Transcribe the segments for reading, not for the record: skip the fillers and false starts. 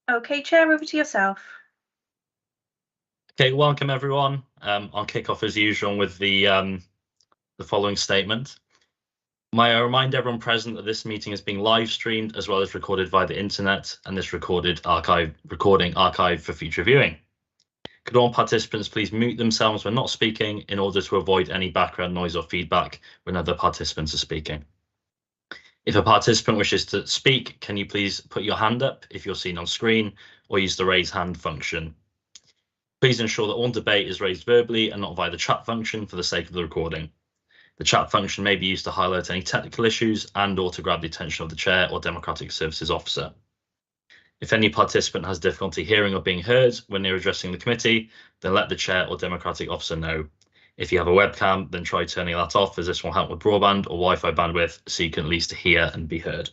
Okay, Chair, over to yourself. Okay, welcome everyone. I'll kick off as usual with the following statement. May I remind everyone present that this meeting is being live streamed as well as recorded via the internet, and this recording archived for future viewing. Could all participants please mute themselves when not speaking in order to avoid any background noise or feedback when other participants are speaking. If a participant wishes to speak, can you please put your hand up if you're seen on screen, or use the raise hand function. Please ensure that all debate is raised verbally and not via the chat function for the sake of the recording. The chat function may be used to highlight any technical issues and/or to grab the attention of the chair or Democratic Services officer. If any participant has difficulty hearing or being heard when they're addressing the committee, then let the chair or Democratic officer know. If you have a webcam, then try turning that off, as this will help with broadband or Wi-Fi bandwidth so you can at least hear and be heard.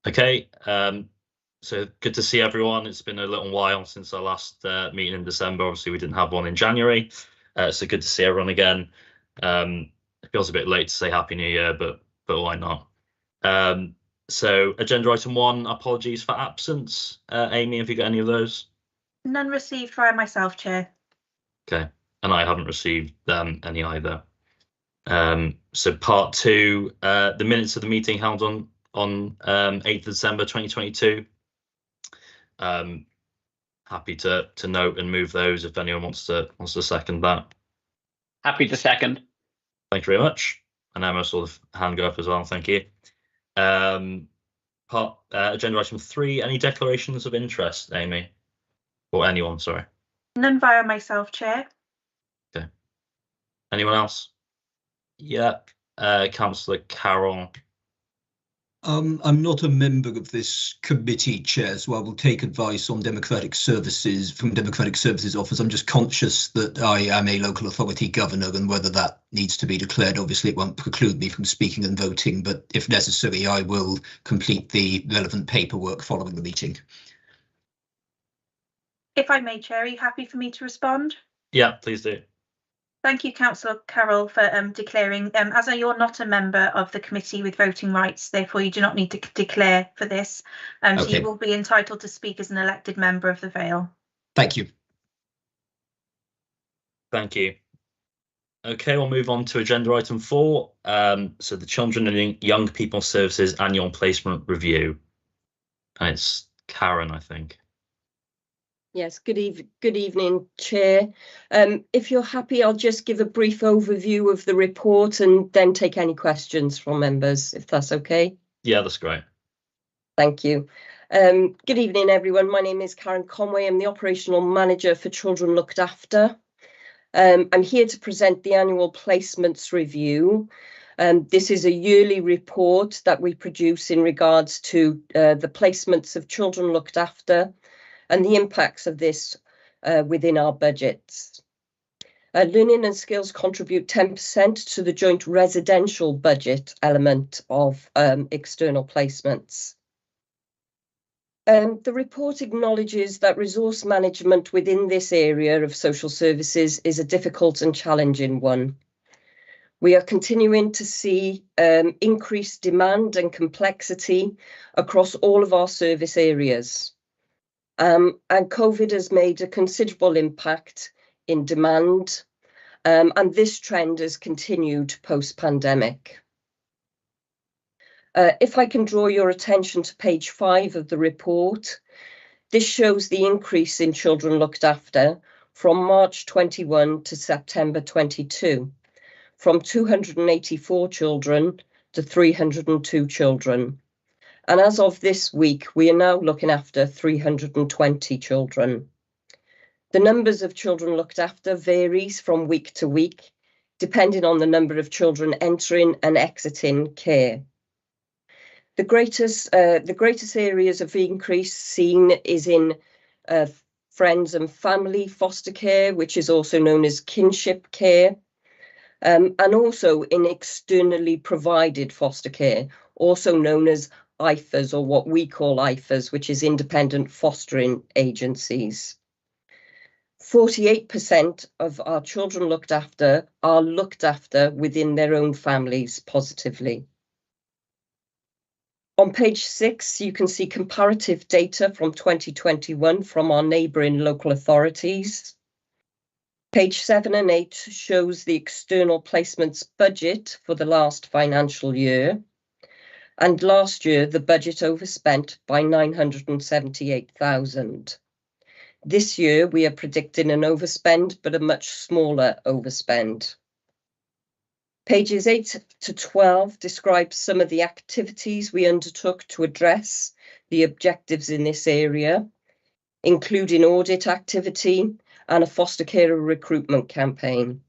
Okay, so good to see everyone. It's been a little while since our last meeting in December. Obviously, we didn't have one in January, so good to see everyone again. It feels a bit late to say Happy New Year, but why not? So agenda item 1, apologies for absence. Amy, have you got any of those? None received via myself, Chair. Okay, and I haven't received any either. So part 2, the minutes of the meeting held on 8th December 2022. Happy to note and move those if anyone wants to second that. Happy to second. Thank you very much. And Emma saw the hand go up as well. Thank you. Agenda item 3. Any declarations of interest, Amy, or anyone? Sorry. None via myself, Chair. Okay. Anyone else? Yeah. Councillor Carroll. I'm not a member of this committee, Chair, so I will take advice on Democratic Services from Democratic Services Office. I'm just conscious that I am a local authority governor, and whether that needs to be declared, obviously it won't preclude me from speaking and voting, but if necessary, I will complete the relevant paperwork following the meeting. If I may, Chair, are you happy for me to respond? Yeah, please do. Thank you, Councillor Carroll, for declaring. As you're not a member of the committee with voting rights, therefore you do not need to declare for this. Okay. So you will be entitled to speak as an elected member of the Vale. Thank you. Thank you. Okay, we'll move on to agenda item 4. So the Children and Young People Services Annual Placement Review. And it's Karen, I think. Yes, good evening, Chair. If you're happy, I'll just give a brief overview of the report and then take any questions from members, if that's okay. Yeah, that's great. Thank you. Good evening, everyone. My name is Karen Conway. I'm the Operational Manager for Children Looked After. I'm here to present the annual placements review. This is a yearly report that we produce in regards to the placements of children looked after and the impacts of this within our budgets. Learning and skills contribute 10% to the joint residential budget element of external placements. The report acknowledges that resource management within this area of social services is a difficult and challenging one. We are continuing to see increased demand and complexity across all of our service areas. And COVID has made a considerable impact in demand, and this trend has continued post-pandemic. If I can draw your attention to page 5 of the report, this shows the increase in children looked after from March 21 to September 22, from 284 children to 302 children. And as of this week, we are now looking after 320 children. The numbers of children looked after varies from week to week, depending on the number of children entering and exiting care. The greatest areas of increase seen is in friends and family foster care, which is also known as kinship care, and also in externally provided foster care, also known as IFAs, or what we call IFAs, which is independent fostering agencies. 48% of our children looked after are looked after within their own families positively. On page 6, you can see comparative data from 2021 from our neighbouring local authorities. Page 7 and 8 shows the external placements budget for the last financial year. And last year, the budget overspent by 978,000. This year, we are predicting an overspend, but a much smaller overspend. Pages 8 to 12 describe some of the activities we undertook to address the objectives in this area, including audit activity and a foster carer recruitment campaign.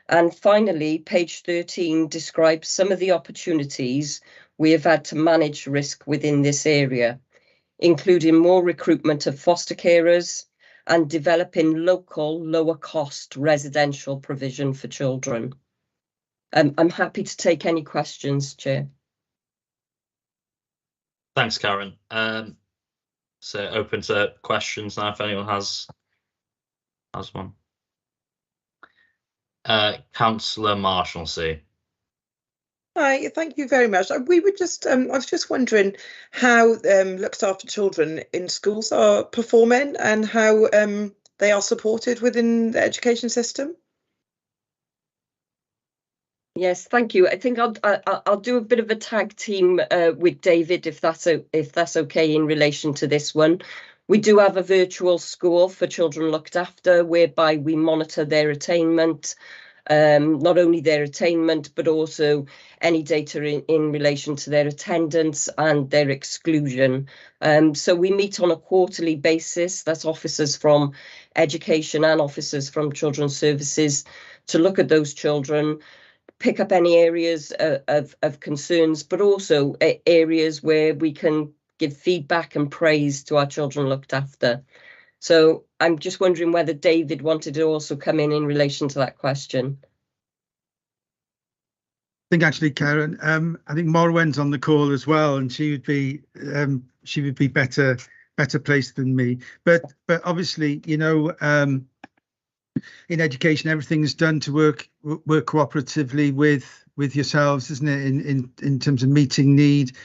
And finally, page 13 describes some of the opportunities we have had to manage risk within this area, including more recruitment of foster carers and developing local, lower cost residential provision for children. I'm happy to take any questions, Chair. Thanks, Karen. So open to questions now if anyone has one. Councillor Marshalsea. Hi, thank you very much. We were just, I was just wondering how looked after children in schools are performing and how they are supported within the education system. Yes, thank you. I think I'll do a bit of a tag team with David, if that's okay in relation to this one. We do have a virtual school for children looked after, whereby we monitor their attainment, not only their attainment, but also any data in relation to their attendance and their exclusion. So we meet on a quarterly basis. That's officers from education and officers from children's services to look at those children, pick up any areas of concerns, but also areas where we can give feedback and praise to our children looked after. So I'm just wondering whether David wanted to also come in relation to that question. I think actually, Karen, I think Morwen's on the call as well, and she would be better placed than me. But obviously, you know, in education, everything's done to work cooperatively with yourselves, isn't it? In terms of meeting need,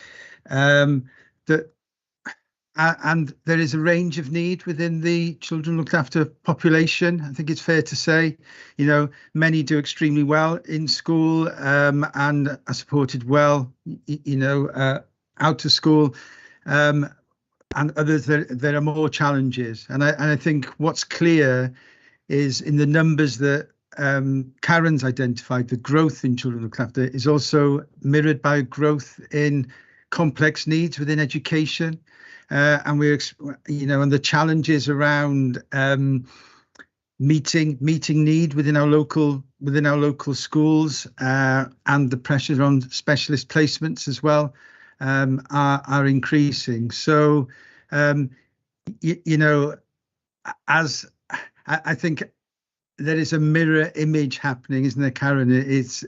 and there is a range of need within the children looked after population. I think it's fair to say, you know, many do extremely well in school and are supported well, you know, out of school, and others there are more challenges. And I think what's clear is in the numbers that Karen's identified, the growth in children looked after is also mirrored by growth in complex needs within education, and we're, you know, and the challenges around meeting need within our local schools, and the pressure on specialist placements as well are increasing. So you know, as I think there is a mirror image happening, isn't there, Karen? It's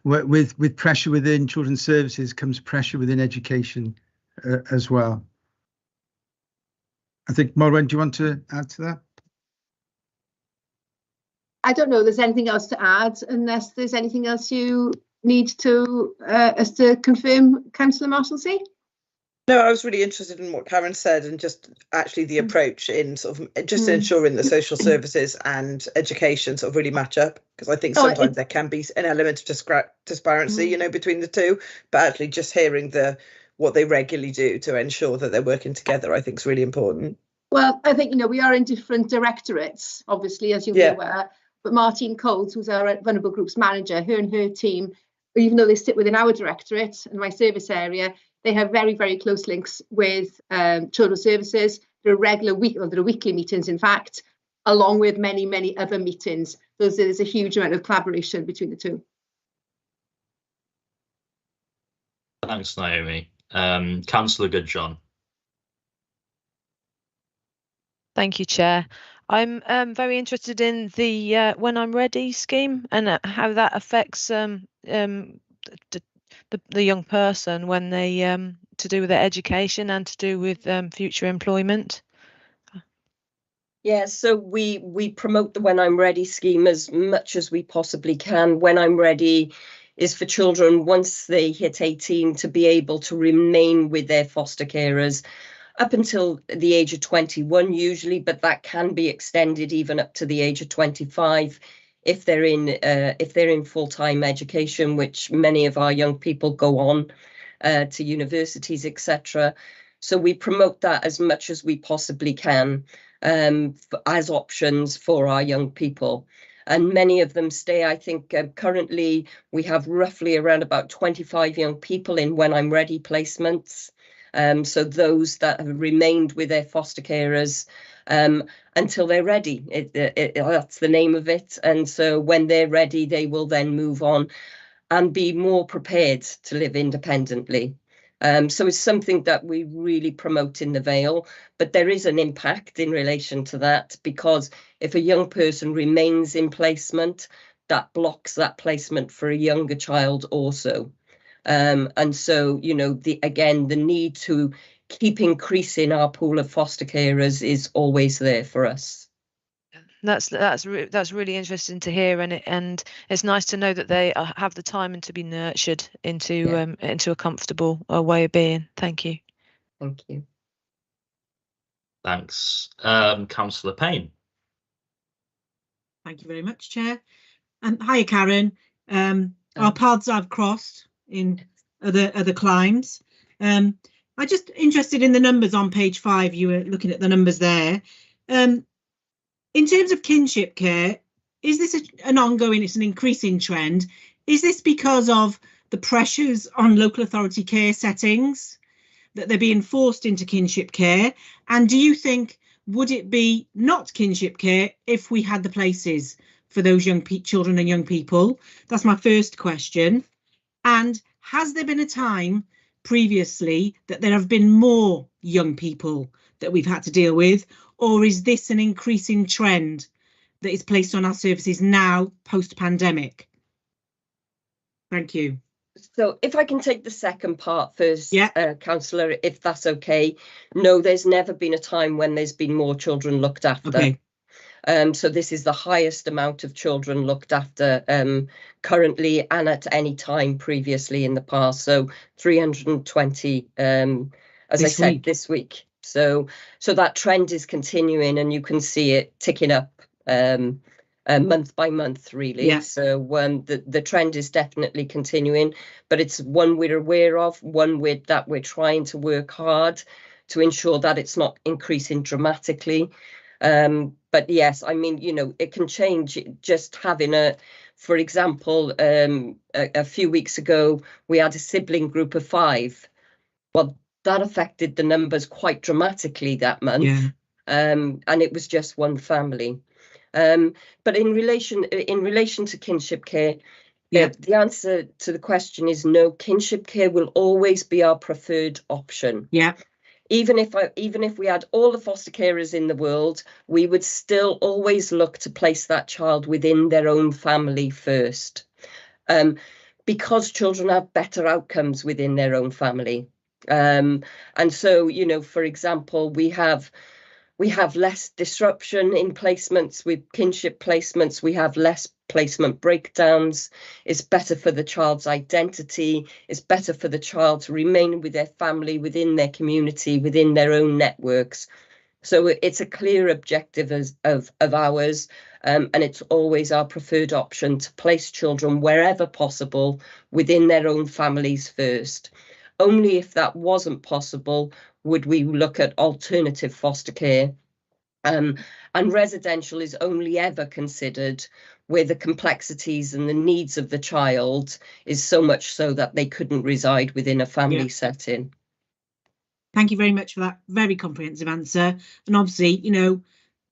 with pressure within children's services comes pressure within education as well. I think, Morwen, do you want to add to that? I don't know if there's anything else to add, unless there's anything else you need to us to confirm, Councillor Marshalsea. No, I was really interested in what Karen said and just actually the approach in sort of just ensuring that social services and education sort of really match up, because I think sometimes there can be an element of disparity, you know, between the two, but actually just hearing what they regularly do to ensure that they're working together, I think is really important. Well, I think, you know, we are in different directorates, obviously, as you'll be aware, but Martine Coles, who's our Vulnerable Groups Manager, her and her team, even though they sit within our directorate and my service area, they have very, very close links with children's services. There are weekly meetings, in fact, along with many, many other meetings. So there's a huge amount of collaboration between the two. Thanks, Naomi. Councillor Goodjohn. Thank you, Chair. I'm very interested in the When I'm Ready scheme and how that affects the young person when they to do with their education and to do with future employment. Yeah, so we promote the When I'm Ready scheme as much as we possibly can. When I'm Ready is for children, once they hit 18, to be able to remain with their foster carers up until the age of 21 usually, but that can be extended even up to the age of 25 if they're in full-time education, which many of our young people go on to universities, etc. So we promote that as much as we possibly can as options for our young people. And many of them stay. I think currently we have roughly around about 25 young people in When I'm Ready placements. So those that have remained with their foster carers until they're ready. That's the name of it. And so when they're ready, they will then move on and be more prepared to live independently. So it's something that we really promote in the Vale, but there is an impact in relation to that, because if a young person remains in placement, that blocks that placement for a younger child also. And so, you know, the need to keep increasing our pool of foster carers is always there for us. That's really interesting to hear, and it's nice to know that they have the time and to be nurtured into a comfortable way of being. Thank you. Thank you. Thanks, Councillor Payne. Thank you very much, Chair. Hi, Karen. Our paths have crossed in other climes. I'm just interested in the numbers on page 5. You were looking at the numbers there. In terms of kinship care, is this an ongoing, it's an increasing trend? Is this because of the pressures on local authority care settings that they're being forced into kinship care? And do you think, would it be not kinship care if we had the places for those young children and young people? That's my first question. And has there been a time previously that there have been more young people that we've had to deal with? Or is this an increasing trend that is placed on our services now, post-pandemic? Thank you. So if I can take the second part first, Councillor, if that's okay. No, there's never been a time when there's been more children looked after. Okay. So this is the highest amount of children looked after currently and at any time previously in the past. So 320, as I said, this week. So that trend is continuing, and you can see it ticking up month by month, really. Yeah. So the trend is definitely continuing, but it's one we're aware of, that we're trying to work hard to ensure that it's not increasing dramatically. But yes, I mean, you know, it can change. Just having for example, a few weeks ago, we had a sibling group of 5. Well, that affected the numbers quite dramatically that month. Yeah. And it was just one family. But in relation to kinship care, the answer to the question is no. Kinship care will always be our preferred option. Yeah. Even if we had all the foster carers in the world, we would still always look to place that child within their own family first, because children have better outcomes within their own family. And so, you know, for example, we have less disruption in placements. With kinship placements, we have less placement breakdowns. It's better for the child's identity. It's better for the child to remain with their family, within their community, within their own networks. So it's a clear objective of ours, and it's always our preferred option to place children wherever possible within their own families first. Only if that wasn't possible would we look at alternative foster care. And residential is only ever considered where the complexities and the needs of the child is so much so that they couldn't reside within a family setting. Thank you very much for that very comprehensive answer. And obviously, you know,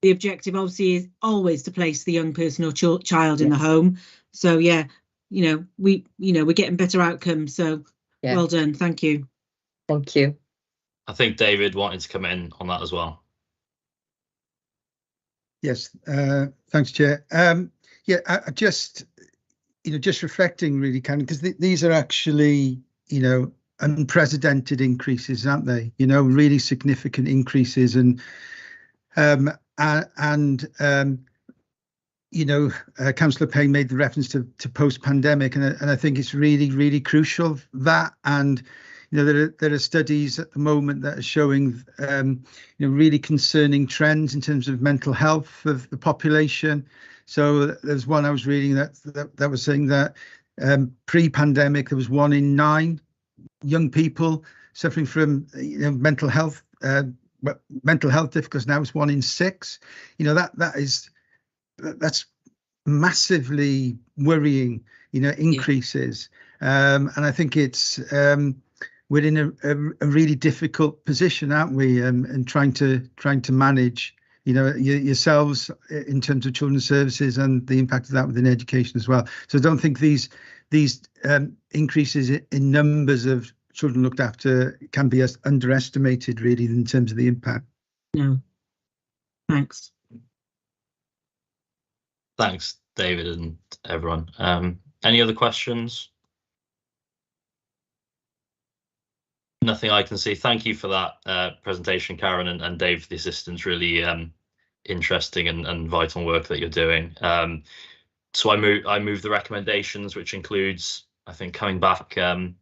the objective obviously is always to place the young person or child in the home. So yeah, you know, we're getting better outcomes. So well done. Thank you. Thank you. I think David wanted to come in on that as well. Yes, thanks, Chair. I just reflecting really, Karen, because these are actually, you know, unprecedented increases, aren't they? You know, really significant increases, and Councillor Payne made the reference to post-pandemic, and I think it's really, really crucial that. And there are studies at the moment that are showing really concerning trends in terms of mental health of the population. So there's one I was reading that was saying that pre-pandemic there was 1 in 9 young people suffering from mental health difficulties. Now it's 1 in 6. That's massively worrying, increases. And I think it's we're in a really difficult position, aren't we? And trying to manage, yourselves in terms of children's services and the impact of that within education as well. So I don't think these increases in numbers of children looked after can be underestimated, really, in terms of the impact. No. Thanks. Thanks, David and everyone. Any other questions? Nothing I can see. Thank you for that presentation, Karen and Dave, for the assistance. Really interesting and vital work that you're doing. So I move the recommendations, which includes, I think, coming back in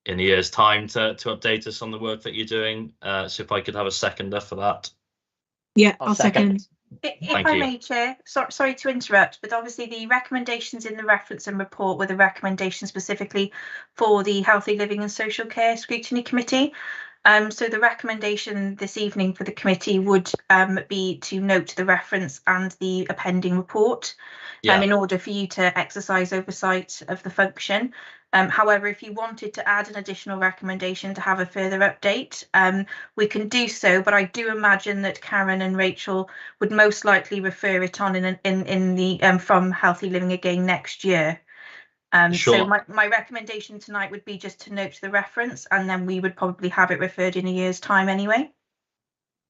a year's time to update us on the work that you're doing. So if I could have a seconder for that. Yeah, I'll second. If I may, Chair, sorry to interrupt, but obviously the recommendations in the reference and report were the recommendations specifically for the Healthy Living and Social Care Scrutiny Committee. So the recommendation this evening for the committee would be to note the reference and the appending report in order for you to exercise oversight of the function. However, if you wanted to add an additional recommendation to have a further update, we can do so. But I do imagine that Karen and Rachel would most likely refer it on in the from Healthy Living again next year. Sure. So my recommendation tonight would be just to note the reference, and then we would probably have it referred in a year's time anyway.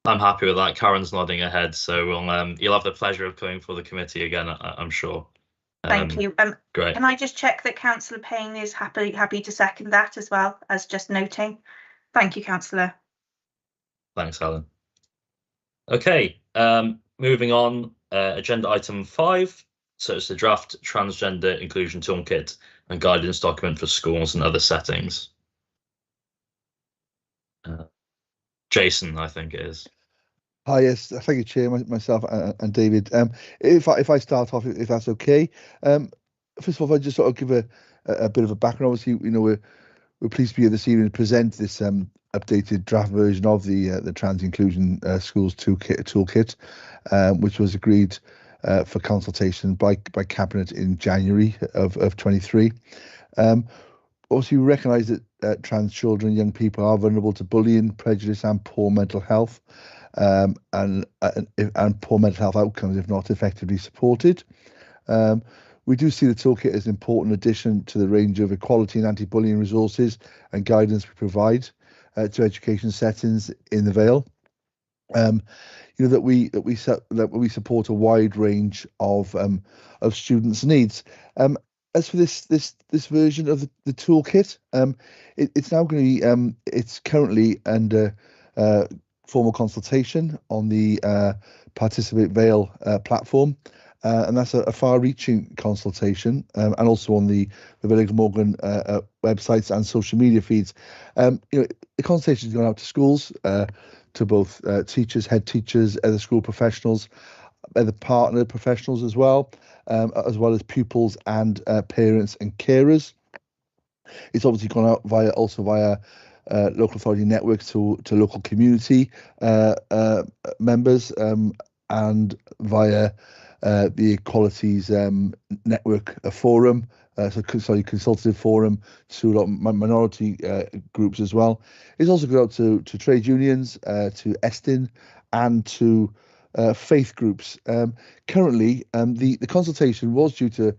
I'm happy with that. Karen's nodding her head, so you'll have the pleasure of coming for the committee again, I'm sure. Thank you. Great. Can I just check that Councillor Payne is happy to second that as well as just noting? Thank you, Councillor. Thanks, Helen. Okay, moving on. Agenda item 5. So it's the draft transgender inclusion toolkit and guidance document for schools and other settings. Jason, I think it is. Hi, yes, thank you, Chair, myself and David. If I start off, if that's okay. First of all, if I just sort of give a bit of a background. Obviously, we're pleased to be here this evening to present this updated draft version of the Trans Inclusion Schools toolkit, which was agreed for consultation by Cabinet in January of 23. Obviously, we recognise that trans children and young people are vulnerable to bullying, prejudice, and poor mental health. And poor mental health outcomes if not effectively supported. We do see the toolkit as an important addition to the range of equality and anti-bullying resources and guidance we provide to education settings in the Vale. That we support a wide range of students' needs. As for this version of the toolkit, it's now going to be it's currently under formal consultation on the Participate Vale platform, and that's a far-reaching consultation, and also on the Vale Morgan websites and social media feeds. The consultation is going out to schools, to both teachers, head teachers, other school professionals, other partner professionals as well as pupils and parents and carers. It's obviously gone out via local authority networks to local community members, and via the Equalities Network forum, consultative forum to a lot of minority groups as well. It's also gone out to trade unions, to Estin, and to faith groups. Currently, the consultation was due to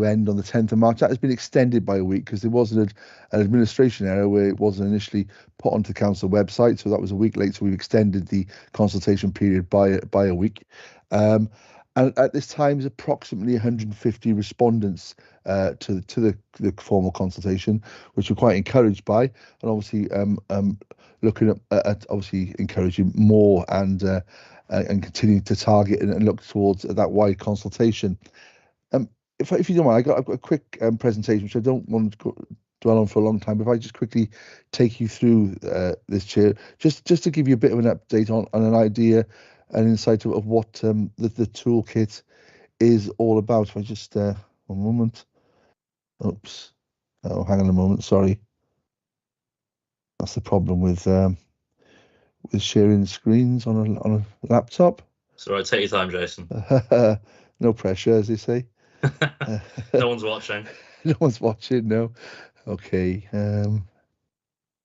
end on the 10th of March. That has been extended by a week because there was an administration error where it wasn't initially put onto the council website, so that was a week late. So we've extended the consultation period by a week. And at this time, there's approximately 150 respondents to the formal consultation, which we're quite encouraged by, and obviously looking at obviously encouraging more and and continue to target and look towards that wide consultation. If you don't mind, I've got a quick presentation, which I don't want to dwell on for a long time. If I just quickly take you through this, Chair, just to give you a bit of an update on an idea, an insight of what the toolkit is all about. If I just one moment. Oops. Oh, hang on a moment. Sorry. That's the problem with sharing screens on a laptop. So take your time, Jason. No pressure, as they say. No one's watching. No one's watching. No. Okay.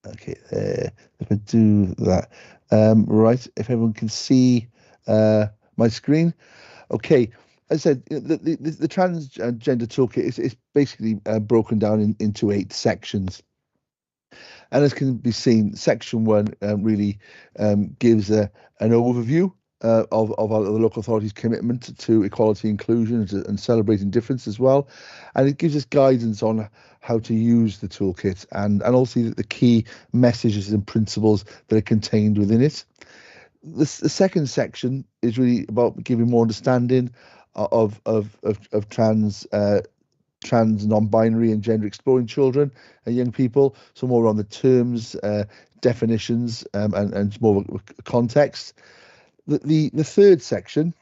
Okay. There. If I do that, right. If everyone can see my screen. Okay. As I said, the transgender toolkit is basically broken down into 8 sections. And as can be seen, section 1 really gives an overview of the local authority's commitment to equality, inclusion, and celebrating difference as well. And it gives us guidance on how to use the toolkit and also the key messages and principles that are contained within it. The second section is really about giving more understanding of trans non-binary and gender exploring children and young people, so more on the terms, definitions, and more context. The third section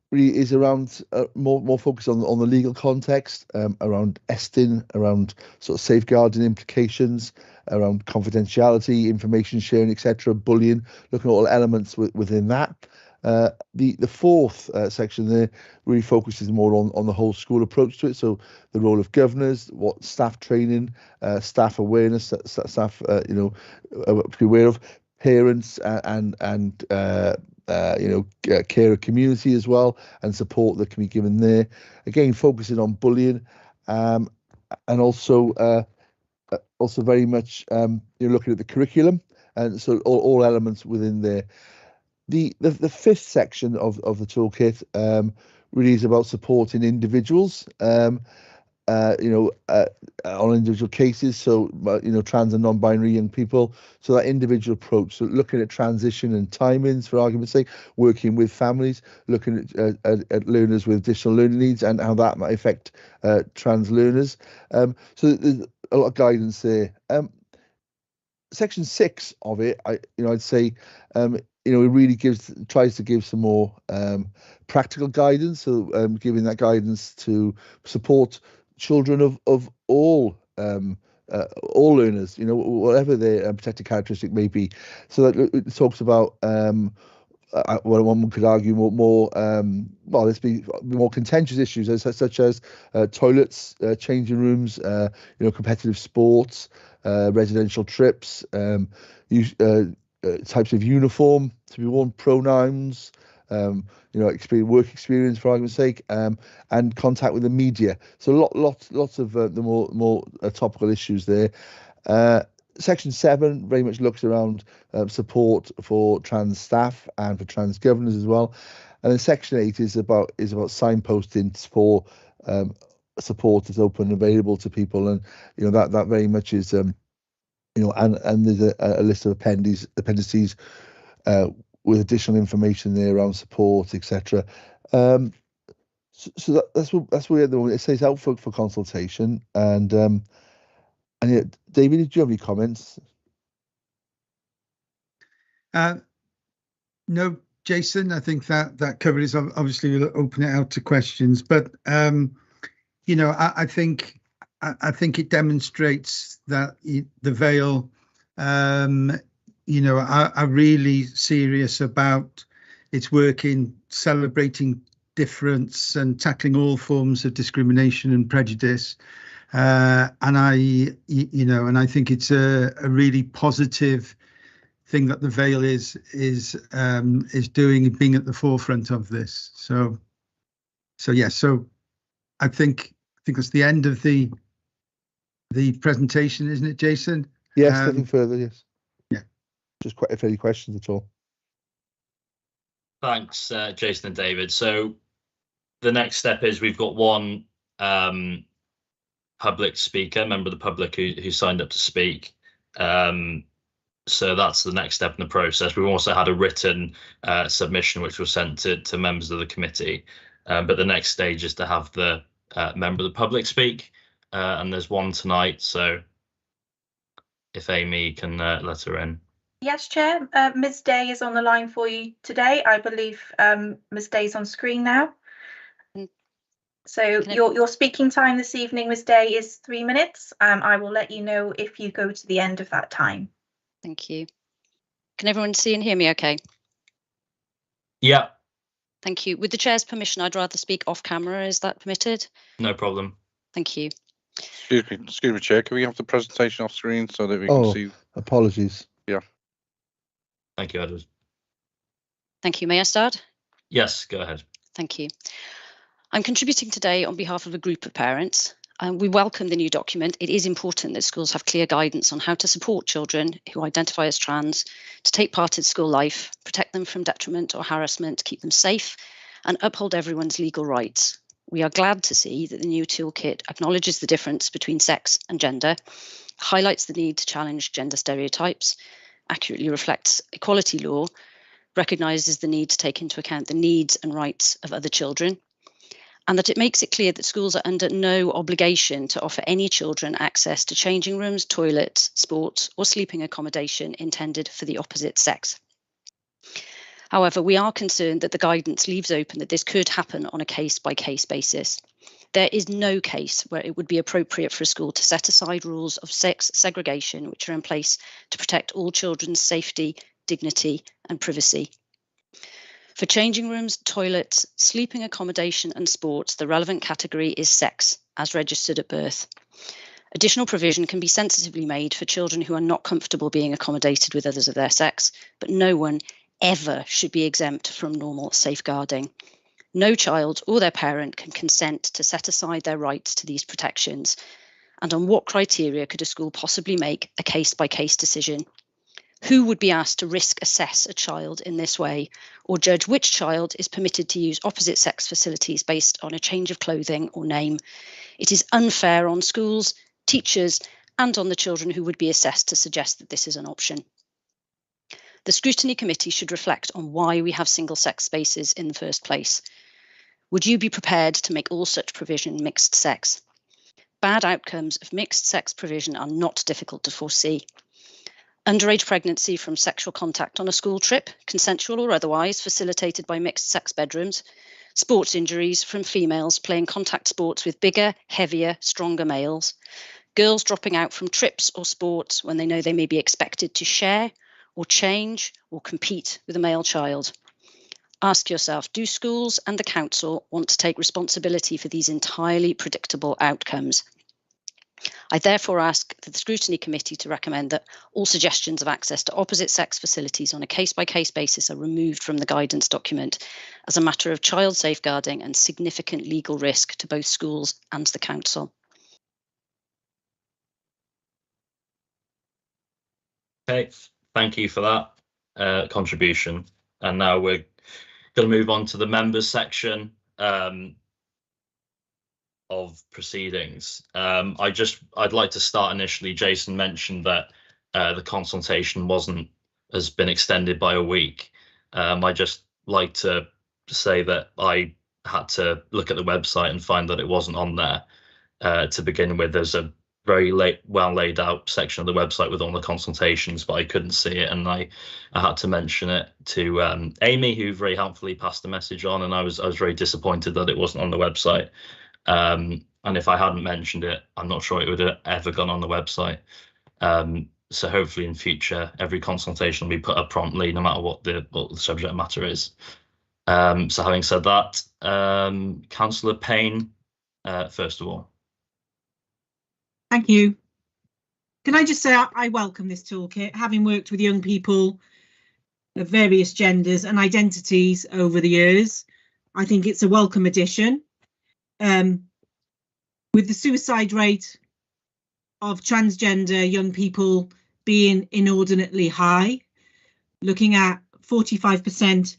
really is around more focused on the legal context, around ESTIN, around sort of safeguarding implications, around confidentiality, information sharing, etc., bullying, looking at all elements within that. The fourth section there really focuses more on the whole school approach to it. So the role of governors, what staff training, staff awareness, staff to be aware of, parents and carer community as well, and support that can be given there. Again, focusing on bullying, and also very much looking at the curriculum, and so all elements within there. The fifth section of the toolkit really is about supporting individuals, on individual cases. So trans and non-binary young people. So that individual approach. So looking at transition and timings, for argument's sake, working with families, looking at learners with additional learning needs and how that might affect trans learners. So there's a lot of guidance there. Section 6 of it, I'd say. It really tries to give some more practical guidance, so giving that guidance to support children of all learners, whatever their protected characteristic may be. So that it talks about well, one could argue more let's be more contentious issues such as toilets, changing rooms, competitive sports, residential trips, types of uniform to be worn, pronouns, work experience, for argument's sake, and contact with the media. So lots of the more topical issues there. Section 7 very much looks around support for trans staff and for trans governors as well. And then Section 8 is about signposting for support that's open and available to people, and that very much is and there's a list of appendices with additional information there around support, etc. So that's where at the moment it says out for consultation. And yeah, David, did you have any comments? No, Jason. I think that covered is obviously we'll open it out to questions, but I think it demonstrates that the Vale, are really serious about its work in celebrating difference and tackling all forms of discrimination and prejudice. And I think it's a really positive thing that the Vale is doing and being at the forefront of this. So I think that's the end of the presentation, isn't it, Jason? Yes, nothing further. Yes. Yeah. Just quite if any questions at all. Thanks, Jason and David. So the next step is we've got one public speaker, member of the public who signed up to speak. So that's the next step in the process. We've also had a written submission which was sent to members of the committee, but the next stage is to have the member of the public speak, and there's one tonight, so if Amy can let her in. Yes, Chair. Ms. Day is on the line for you today. I believe Ms. Day is on screen now. So your speaking time this evening, Ms. Day, is 3 minutes. I will let you know if you go to the end of that time. Thank you. Can everyone see and hear me okay? Yeah. Thank you. With the Chair's permission, I'd rather speak off camera. Is that permitted? No problem. Thank you. Excuse me, Chair. Can we have the presentation off screen so that we can see? Apologies. Yeah. Thank you, Edward. Thank you. May I start? Yes, go ahead. Thank you. I'm contributing today on behalf of a group of parents. We welcome the new document. It is important that schools have clear guidance on how to support children who identify as trans to take part in school life, protect them from detriment or harassment, keep them safe, and uphold everyone's legal rights. We are glad to see that the new toolkit acknowledges the difference between sex and gender, highlights the need to challenge gender stereotypes, accurately reflects equality law, recognises the need to take into account the needs and rights of other children, and that it makes it clear that schools are under no obligation to offer any children access to changing rooms, toilets, sports, or sleeping accommodation intended for the opposite sex. However, we are concerned that the guidance leaves open that this could happen on a case-by-case basis. There is no case where it would be appropriate for a school to set aside rules of sex segregation which are in place to protect all children's safety, dignity, and privacy. For changing rooms, toilets, sleeping accommodation and sports, the relevant category is sex, as registered at birth. Additional provision can be sensitively made for children who are not comfortable being accommodated with others of their sex, but no one ever should be exempt from normal safeguarding. No child or their parent can consent to set aside their rights to these protections. And on what criteria could a school possibly make a case-by-case decision? Who would be asked to risk assess a child in this way, or judge which child is permitted to use opposite sex facilities based on a change of clothing or name? It is unfair on schools, teachers, and on the children who would be assessed to suggest that this is an option. The Scrutiny Committee should reflect on why we have single-sex spaces in the first place. Would you be prepared to make all such provision mixed sex? Bad outcomes of mixed sex provision are not difficult to foresee. Underage pregnancy from sexual contact on a school trip, consensual or otherwise, facilitated by mixed sex bedrooms. Sports injuries from females playing contact sports with bigger, heavier, stronger males. Girls dropping out from trips or sports when they know they may be expected to share or change or compete with a male child. Ask yourself, do schools and the council want to take responsibility for these entirely predictable outcomes? I therefore ask the Scrutiny Committee to recommend that all suggestions of access to opposite sex facilities on a case-by-case basis are removed from the guidance document as a matter of child safeguarding and significant legal risk to both schools and the council. Okay, thank you for that contribution. And now we're going to move on to the members section of proceedings. I'd like to start initially. Jason mentioned that the consultation has been extended by a week. I just like to say that I had to look at the website and find that it wasn't on there to begin with. There's a very well laid out section of the website with all the consultations, but I couldn't see it, and I had to mention it to Amy, who very helpfully passed the message on, and I was very disappointed that it wasn't on the website. And if I hadn't mentioned it, I'm not sure it would have ever gone on the website. So hopefully in future, every consultation will be put up promptly, no matter what the subject matter is. So having said that, Councillor Payne, first of all. Thank you. Can I just say I welcome this toolkit, having worked with young people of various genders and identities over the years. I think it's a welcome addition. With the suicide rate of transgender young people being inordinately high, looking at 45%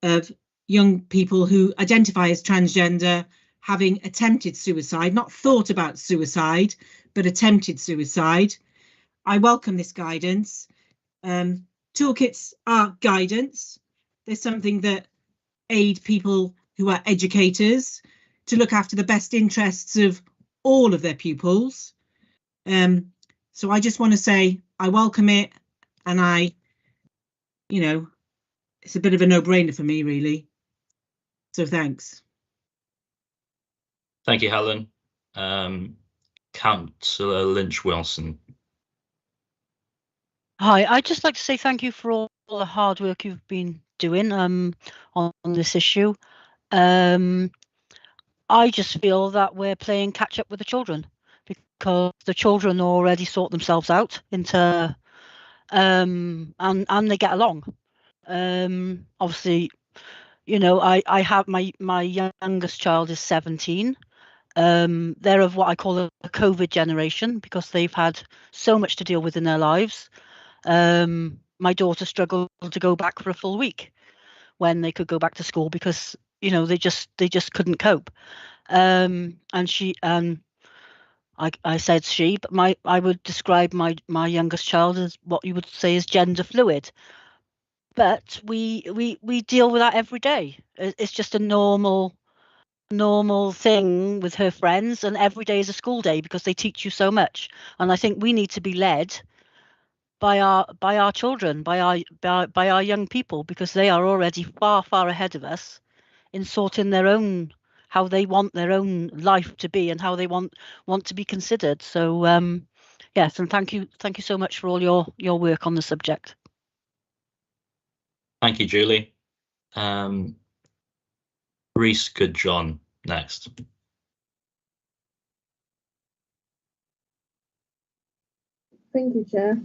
of young people who identify as transgender having attempted suicide, not thought about suicide, but attempted suicide. I welcome this guidance. Toolkits are guidance. They're something that aid people who are educators to look after the best interests of all of their pupils. So I just want to say I welcome it, and it's a bit of a no-brainer for me, really. So thanks. Thank you, Helen. Councillor Lynch-Wilson. Hi, I'd just like to say thank you for all the hard work you've been doing on this issue. I just feel that we're playing catch up with the children, because the children already sort themselves out into and they get along. Obviously, I have my youngest child is 17. They're of what I call a COVID generation, because they've had so much to deal with in their lives. My daughter struggled to go back for a full week when they could go back to school, because they just couldn't cope. And I said she, but I would describe my youngest child as what you would say is gender fluid. But we deal with that every day. It's just a normal thing with her friends, and every day is a school day because they teach you so much. And I think we need to be led by our children, by our young people, because they are already far ahead of us in sorting how they want their own life to be and how they want to be considered. So yes, and thank you so much for all your work on the subject. Thank you, Julie. Reese Goodjohn next. Thank you, Chair.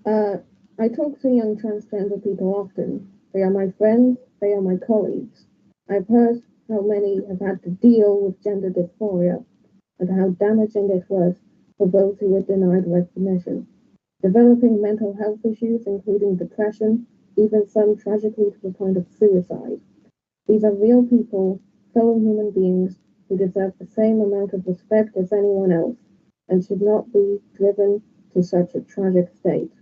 I talk to young transgender people often. They are my friends, they are my colleagues. I've heard how many have had to deal with gender dysphoria and how damaging it was for those who were denied recognition. Developing mental health issues, including depression, even some tragically to the point of suicide. These are real people, fellow human beings, who deserve the same amount of respect as anyone else and should not be driven to such a tragic state.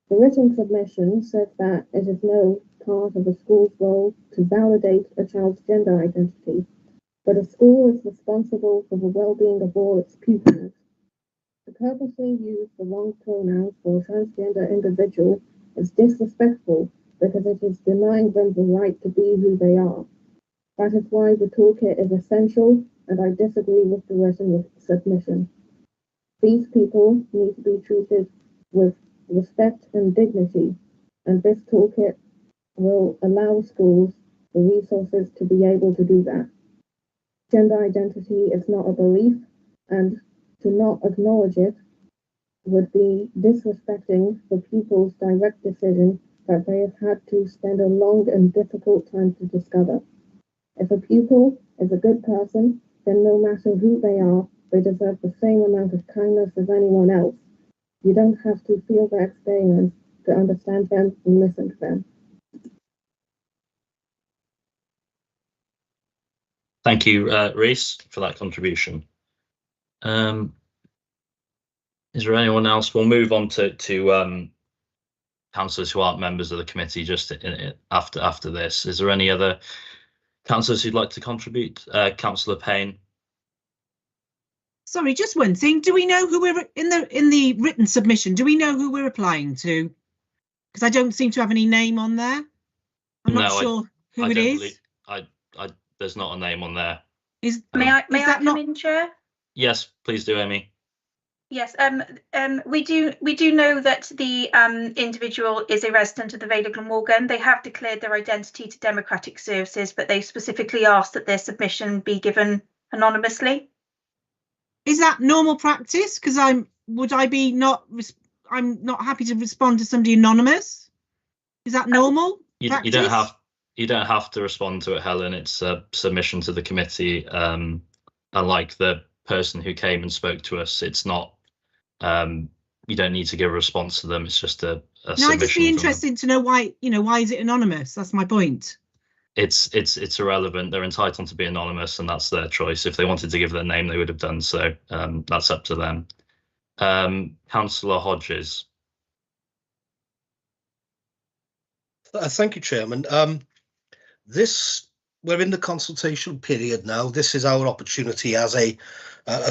The written submission said that it is no part of a school's role to validate a child's gender identity, but a school is responsible for the well-being of all its pupils. To purposely use the wrong pronouns for a transgender individual is disrespectful because it is denying them the right to be who they are. That is why the toolkit is essential, and I disagree with the written submission. These people need to be treated with respect and dignity, and this toolkit will allow schools the resources to be able to do that. Gender identity is not a belief, and to not acknowledge it would be disrespecting the pupil's direct decision that they have had to spend a long and difficult time to discover. If a pupil is a good person, then no matter who they are, they deserve the same amount of kindness as anyone else. You don't have to feel their experience to understand them and listen to them. Thank you, Reese, for that contribution. Is there anyone else? We'll move on to councillors who aren't members of the committee just after this. Is there any other councillors who'd like to contribute? Councillor Payne. Sorry, just one thing. Do we know who we're in the written submission? Do we know who we're applying to? Because I don't seem to have any name on there. I'm not sure who it is. There's not a name on there. May I come in, Chair? Yes, please do, Amy. Yes, we do know that the individual is a resident of the Vale of Glamorgan. They have declared their identity to Democratic Services, but they specifically asked that their submission be given anonymously. Is that normal practice? Because I'm not happy to respond to somebody anonymous. Is that normal? You don't have to respond to it, Helen. It's a submission to the committee. Unlike the person who came and spoke to us, it's not. You don't need to give a response to them. It's just a submission. I'd just be interested to know why. Why is it anonymous? That's my point. It's irrelevant. They're entitled to be anonymous, and that's their choice. If they wanted to give their name, they would have done so. That's up to them. Councillor Hodges. Thank you, Chairman. We're in the consultation period now. This is our opportunity as a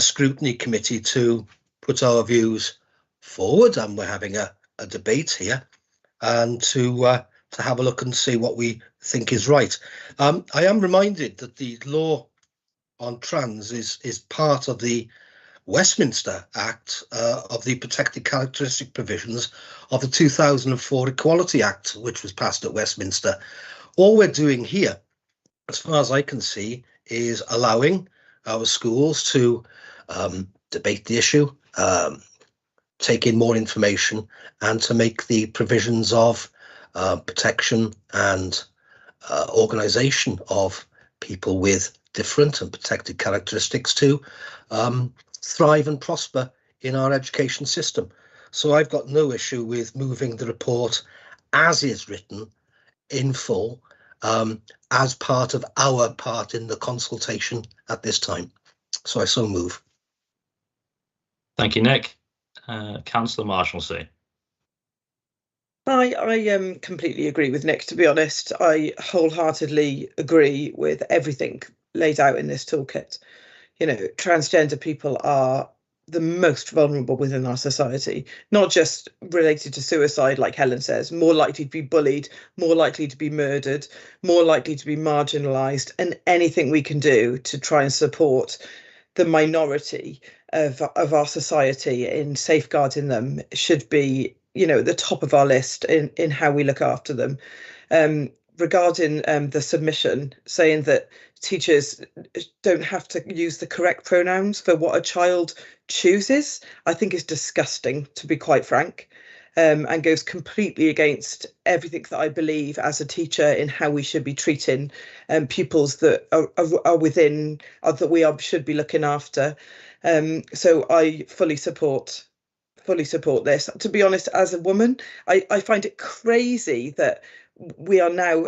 scrutiny committee to put our views forward, and we're having a debate here, and to have a look and see what we think is right. I am reminded that the law on trans is part of the Westminster Act of the protected characteristic provisions of the 2004 Equality Act, which was passed at Westminster. All we're doing here, as far as I can see, is allowing our schools to debate the issue, take in more information, and to make the provisions of protection and organisation of people with different and protected characteristics to thrive and prosper in our education system. So I've got no issue with moving the report as is written in full, as part of our part in the consultation at this time. So I so move. Thank you, Nick. Councillor Marshalsea. I completely agree with Nick, to be honest. I wholeheartedly agree with everything laid out in this toolkit. You know, transgender people are the most vulnerable within our society, not just related to suicide, like Helen says, more likely to be bullied, more likely to be murdered, more likely to be marginalised, and anything we can do to try and support the minority of our society in safeguarding them should be, you know, at the top of our list in how we look after them. Regarding the submission saying that teachers don't have to use the correct pronouns for what a child chooses, I think is disgusting, to be quite frank, and goes completely against everything that I believe as a teacher in how we should be treating pupils that are within, that we should be looking after. So I fully support this. To be honest, as a woman, I find it crazy that we are now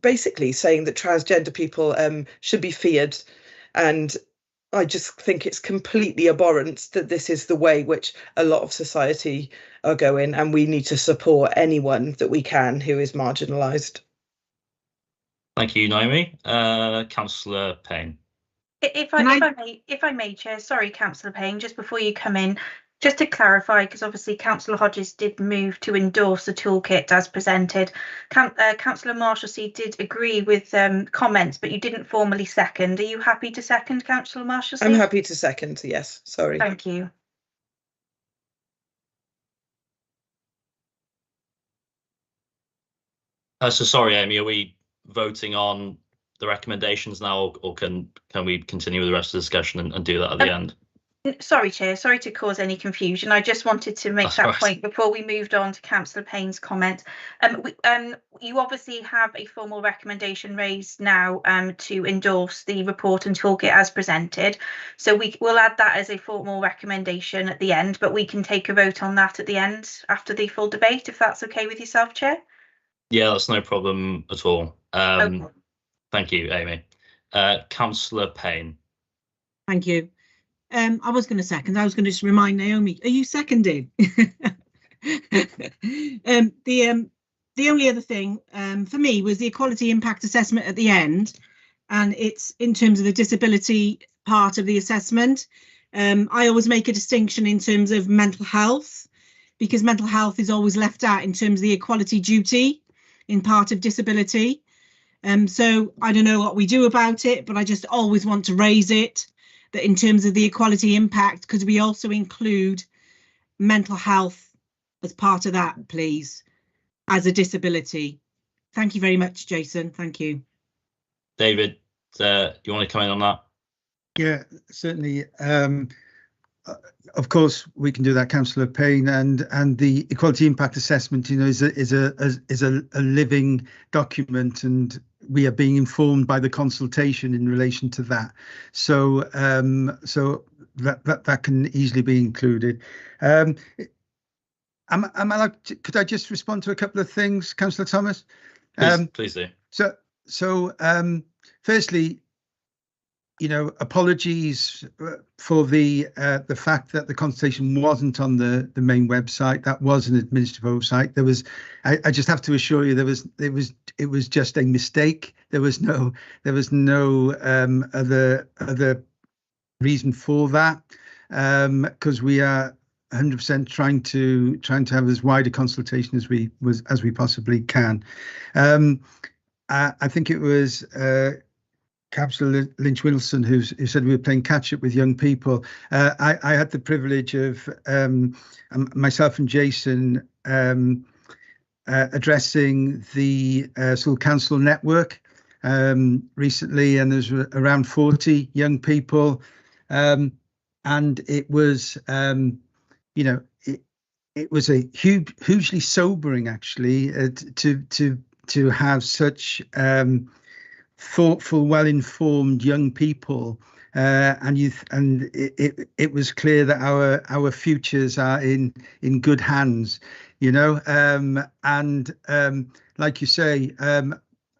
basically saying that transgender people should be feared, and I just think it's completely abhorrent that this is the way which a lot of society are going, and we need to support anyone that we can who is marginalised. Thank you, Naomi. Councillor Payne. If I may, Chair, sorry, Councillor Payne, just before you come in, just to clarify, because obviously Councillor Hodges did move to endorse the toolkit as presented. Councillor Marshalsea did agree with comments, but you didn't formally second. Are you happy to second, Councillor Marshalsea? I'm happy to second, yes, sorry. Thank you. So sorry, Amy, are we voting on the recommendations now, or can we continue with the rest of the discussion and do that at the end? Sorry, Chair, sorry to cause any confusion. I just wanted to make that point before we moved on to Councillor Payne's comment. You obviously have a formal recommendation raised now to endorse the report and toolkit as presented. So we'll add that as a formal recommendation at the end, but we can take a vote on that at the end after the full debate, if that's okay with yourself, Chair? Yeah, that's no problem at all. Okay. Thank you, Amy. Councillor Payne. Thank you. I was going to second. I was going to just remind Naomi. Are you seconding? The only other thing for me was the equality impact assessment at the end, and it's in terms of the disability part of the assessment. I always make a distinction in terms of mental health, because mental health is always left out in terms of the equality duty in part of disability. So I don't know what we do about it, but I just always want to raise it, that in terms of the equality impact, could we also include mental health as part of that, please, as a disability? Thank you very much, Jason. Thank you. David, do you want to comment on that? Yeah, certainly. Of course, we can do that, Councillor Payne, and the equality impact assessment, you know, is a living document, and we are being informed by the consultation in relation to that. So so that can easily be included. Am I allowed to, could I just respond to a couple of things, Councillor Thomas? Please do. So firstly, you know, apologies for the fact that the consultation wasn't on the main website. That was an administrative oversight. There was, I just have to assure you, it was just a mistake. There was no other reason for that, because we are 100% trying to have as wide a consultation as we possibly can. I think it was Councillor Lynch-Wilson who said we were playing catch up with young people. I had the privilege of myself and Jason addressing the School Council network recently, and there's around 40 young people, and it was, you know, it was a hugely sobering, actually, to have such thoughtful, well-informed young people, and it was clear that our futures are in good hands, you know. And like you say,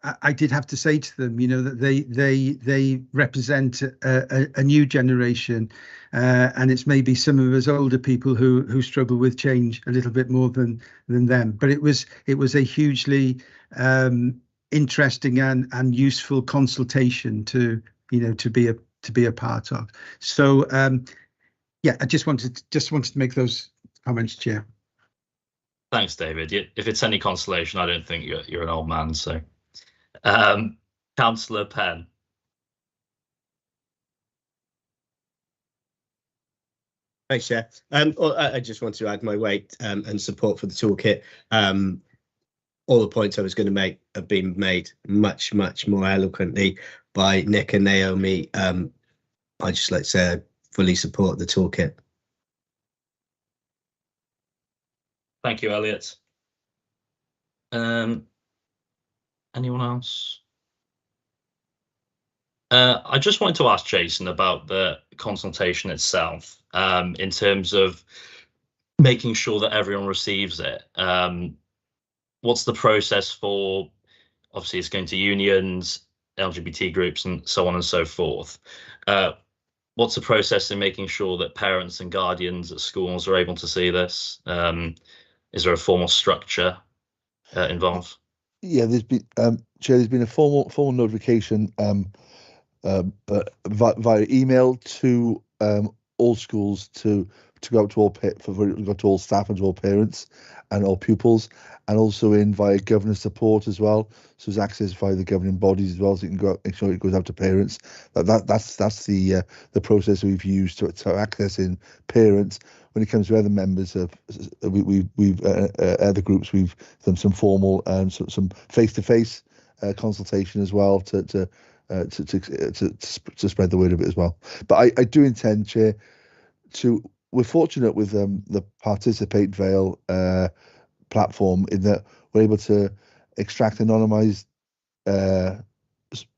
I did have to say to them, you know, that they represent a new generation, and it's maybe some of us older people who struggle with change a little bit more than them. But it was a hugely interesting and useful consultation to be a part of. So yeah, I just wanted to make those comments, Chair. Thanks, David. If it's any consolation, I don't think you're an old man. So, Councillor Penn. Thanks, Chair. I just want to add my weight and support for the toolkit. All the points I was going to make have been made much more eloquently by Nick and Naomi. I just like to say I fully support the toolkit. Thank you, Elliot. Anyone else? I just wanted to ask Jason about the consultation itself, in terms of making sure that everyone receives it. What's the process for, obviously it's going to unions, LGBT groups and so on and so forth. What's the process in making sure that parents and guardians at schools are able to see this? Is there a formal structure involved? Yeah, there's been Chair, there's been a formal notification but via email to all schools to go out to all staff and to all parents and all pupils, and also via governor support as well. So there's access via the governing bodies as well, so you can go out, make sure it goes out to parents. That's the process we've used to access in parents. When it comes to other members of other groups, we've done some formal and some face-to-face consultation as well to spread the word of it as well. But I do intend, Chair, we're fortunate with the Participate Vale platform in that we're able to extract anonymized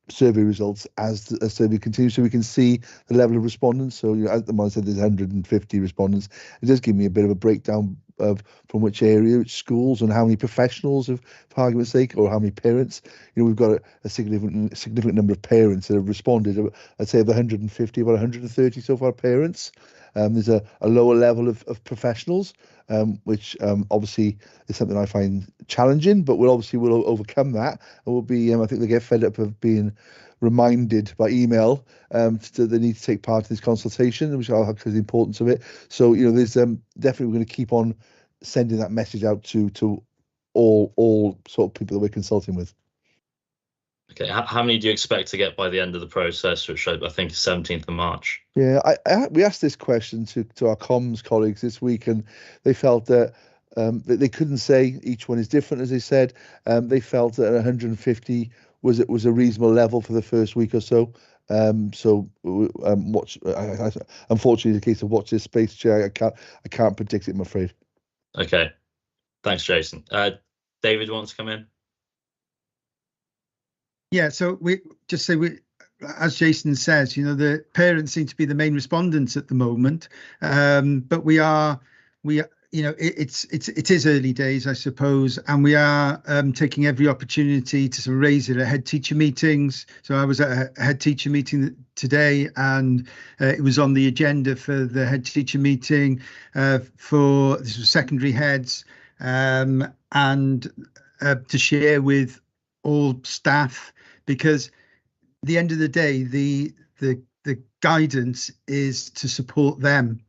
survey results as the survey continues, so we can see the level of respondents. So, you know, at the moment, I said there's 150 respondents. It does give me a bit of a breakdown of from which area, which schools, and how many professionals, for argument's sake, or how many parents. You know, we've got a significant number of parents that have responded. I'd say of the 150, about 130 so far parents. There's a lower level of professionals, which obviously is something I find challenging, but we'll overcome that, and we'll be. I think they get fed up of being reminded by email that they need to take part in this consultation, which I'll have because the importance of it. So, you know, there's definitely we're going to keep on sending that message out to all sort of people that we're consulting with. Okay, how many do you expect to get by the end of the process, which I think is 17th of March? Yeah, we asked this question to our comms colleagues this week, and they felt that they couldn't say. Each one is different, as they said. They felt that 150 was a reasonable level for the first week or so. Unfortunately, the case of watch this space, Chair. I can't predict it, I'm afraid. Okay, thanks, Jason. David wants to come in. Yeah, so as Jason says, you know, the parents seem to be the main respondents at the moment, but we are, you it is early days, I suppose, and we are taking every opportunity to sort of raise it at head teacher meetings. So I was at a head teacher meeting today, and it was on the agenda for the head teacher meeting for this was secondary heads, and to share with all staff, because at the end of the day, the guidance is to support them.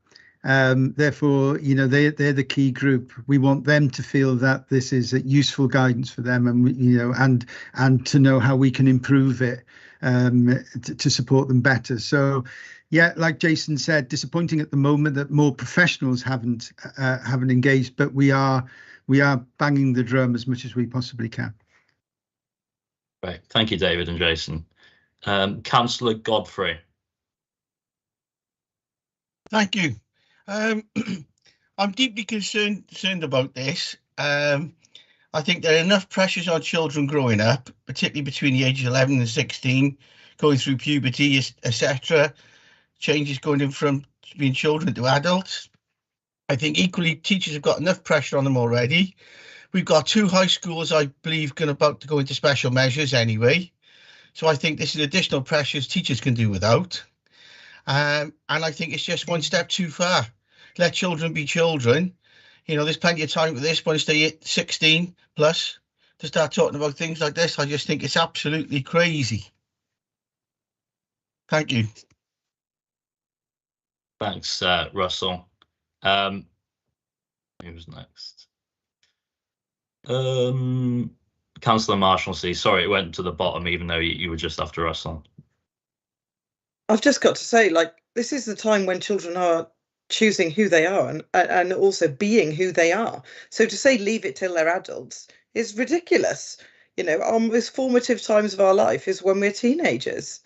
Therefore, they're the key group. We want them to feel that this is a useful guidance for them, and and to know how we can improve it to support them better. So, yeah, like Jason said, disappointing at the moment that more professionals haven't engaged, but we are banging the drum as much as we possibly can. Right, thank you, David and Jason. Councillor Godfrey. Thank you. I'm deeply concerned about this. I think there are enough pressures on children growing up, particularly between the ages of 11 and 16, going through puberty, etc. Changes going in from being children to adults. I think equally teachers have got enough pressure on them already. We've got 2 high schools, I believe, about to go into special measures anyway. So I think this is additional pressures teachers can do without. And I think it's just one step too far. Let children be children. There's plenty of time for this once they hit 16 plus to start talking about things like this. I just think it's absolutely crazy. Thank you. Thanks, Russell. Who's next? Councillor Marshalsea. Sorry, it went to the bottom, even though you were just after Russell. I've just got to say, this is the time when children are choosing who they are and also being who they are. So to say leave it till they're adults is ridiculous. Our most formative times of our life is when we're teenagers.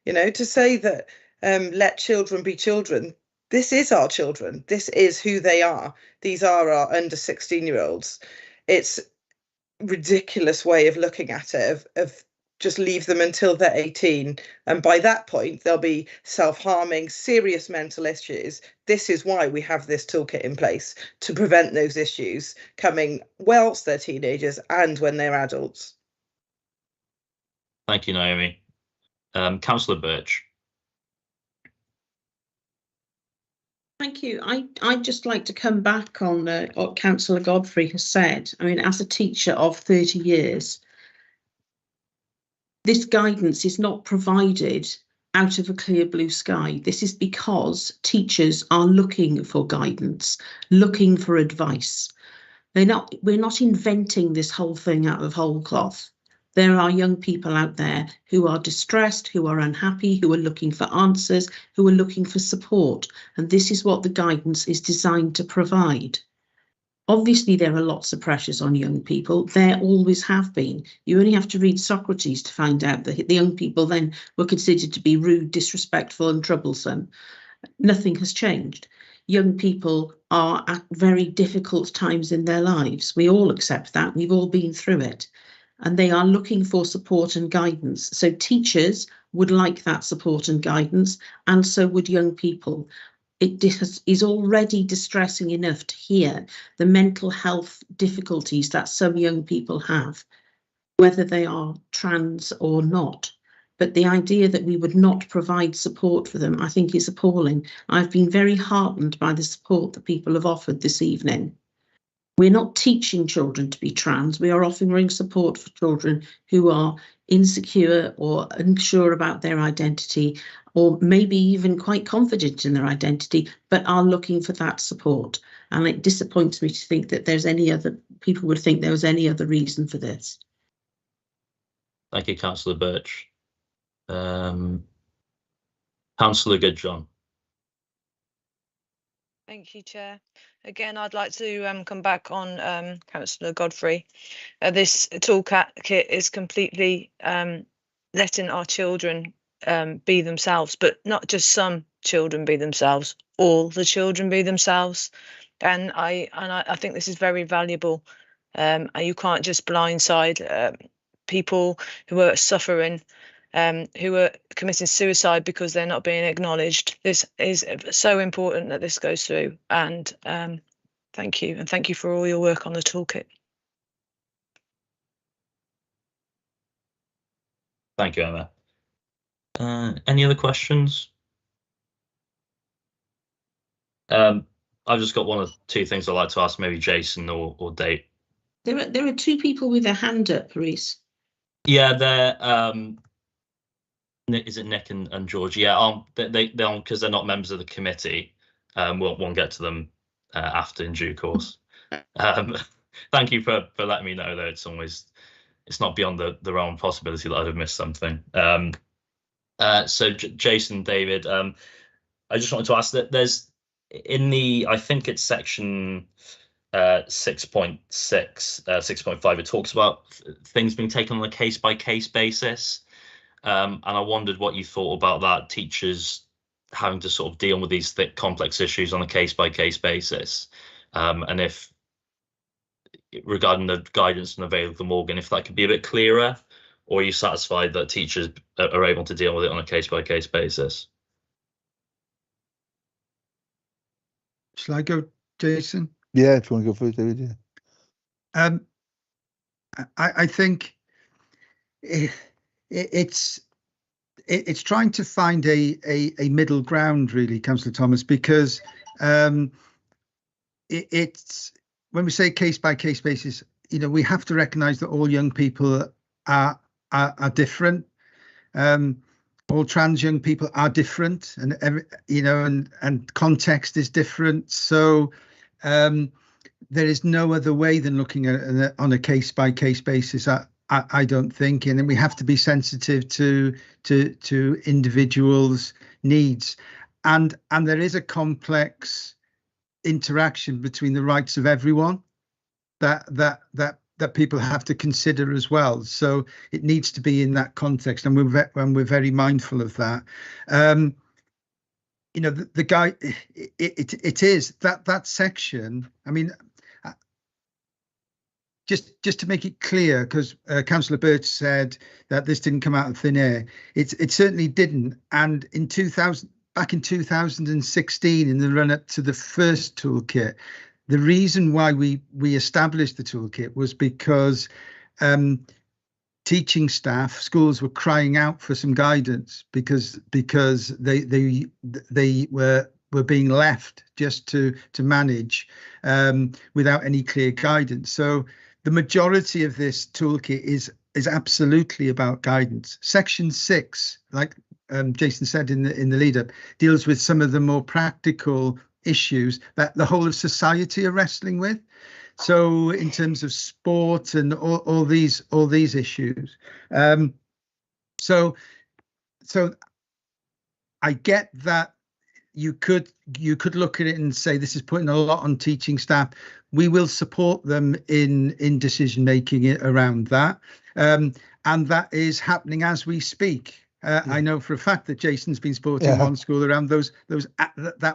To say that let children be children, this is our children. This is who they are. These are our under 16-year-olds. It's a ridiculous way of looking at it, of just leave them until they're 18. And by that point, they'll be self-harming, serious mental issues. This is why we have this toolkit in place, to prevent those issues coming whilst they're teenagers and when they're adults. Thank you, Naomi. Councillor Birch. Thank you. I'd just like to come back on what Councillor Godfrey has said. I mean, as a teacher of 30 years, this guidance is not provided out of a clear blue sky. This is because teachers are looking for guidance, looking for advice. We're not inventing this whole thing out of whole cloth. There are young people out there who are distressed, who are unhappy, who are looking for answers, who are looking for support. And this is what the guidance is designed to provide. Obviously, there are lots of pressures on young people. There always have been. You only have to read Socrates to find out that the young people then were considered to be rude, disrespectful and troublesome. Nothing has changed. Young people are at very difficult times in their lives. We all accept that. We've all been through it. And they are looking for support and guidance. So teachers would like that support and guidance, and so would young people. It is already distressing enough to hear the mental health difficulties that some young people have, whether they are trans or not. But the idea that we would not provide support for them, I think, is appalling. I've been very heartened by the support that people have offered this evening. We're not teaching children to be trans. We are offering support for children who are insecure or unsure about their identity, or maybe even quite confident in their identity, but are looking for that support. And it disappoints me to think that people would think there was any other reason for this. Thank you, Councillor Birch. Councillor Goodjohn. Thank you, Chair. Again, I'd like to come back on Councillor Godfrey. This toolkit is completely letting our children be themselves, but not just some children be themselves, all the children be themselves. And I think this is very valuable. And you can't just blindside people who are suffering, who are committing suicide because they're not being acknowledged. This is so important that this goes through, and Thank you, and thank you for all your work on the toolkit. Thank you, Emma. Any other questions? I've just got one or two things I'd like to ask, maybe Jason or Dave. There are two people with their hand up, Reese. Yeah, they're is it Nick and George? Yeah, they because they're not members of the committee. We'll get to them after in due course. Thank you for letting me know, though. It's not beyond the realm of possibility that I'd have missed something. So Jason, David, I just wanted to ask that there's in I think it's section 6.6, 6.5, it talks about things being taken on a case-by-case basis. And I wondered what you thought about that, teachers having to sort of deal with these complex issues on a case-by-case basis. And if, regarding the guidance and available Morgan, if that could be a bit clearer, or are you satisfied that teachers are able to deal with it on a case-by-case basis? Shall I go, Jason? Yeah, if you want to go first, David, yeah. I think it's trying to find a middle ground, really, Councillor Thomas, because it's when we say case by case basis, we have to recognise that all young people are different. All trans young people are different, and and context is different. So there is no other way than looking at it on a case by case basis. I don't think, and then we have to be sensitive to individuals' needs, and there is a complex interaction between the rights of everyone that people have to consider as well. So it needs to be in that context, and we're very mindful of that. The guy, it is that section. I mean, just to make it clear, because Councillor Birch said that this didn't come out of thin air. It certainly didn't. And back in 2016, in the run-up to the first toolkit, the reason why we established the toolkit was because teaching staff, schools were crying out for some guidance because they were being left just to manage without any clear guidance. So the majority of this toolkit is absolutely about guidance. Section 6, like Jason said in the lead up, deals with some of the more practical issues that the whole of society are wrestling with. So in terms of sport and all these issues, so I get that you could look at it and say this is putting a lot on teaching staff. We will support them in decision making around that, and that is happening as we speak. I know for a fact that Jason's been supporting one school around those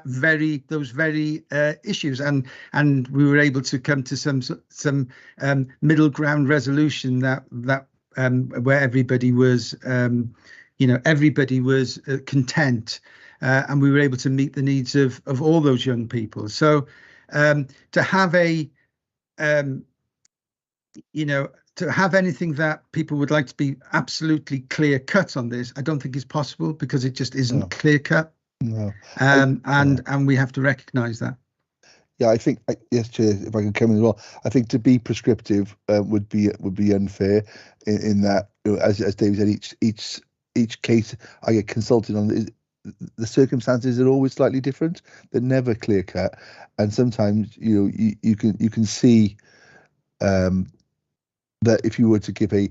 very issues, and we were able to come to some middle ground resolution that where everybody was content, and we were able to meet the needs of all those young people. So to have to have anything that people would like to be absolutely clear cut on this, I don't think is possible, because it just isn't clear cut. No. And we have to recognise that. Yeah, I think, yes, Chair, if I can come in as well, I think to be prescriptive would be unfair in that, as David said, each case I get consulted on, the circumstances are always slightly different. They're never clear cut, and sometimes you can see that if you were to give a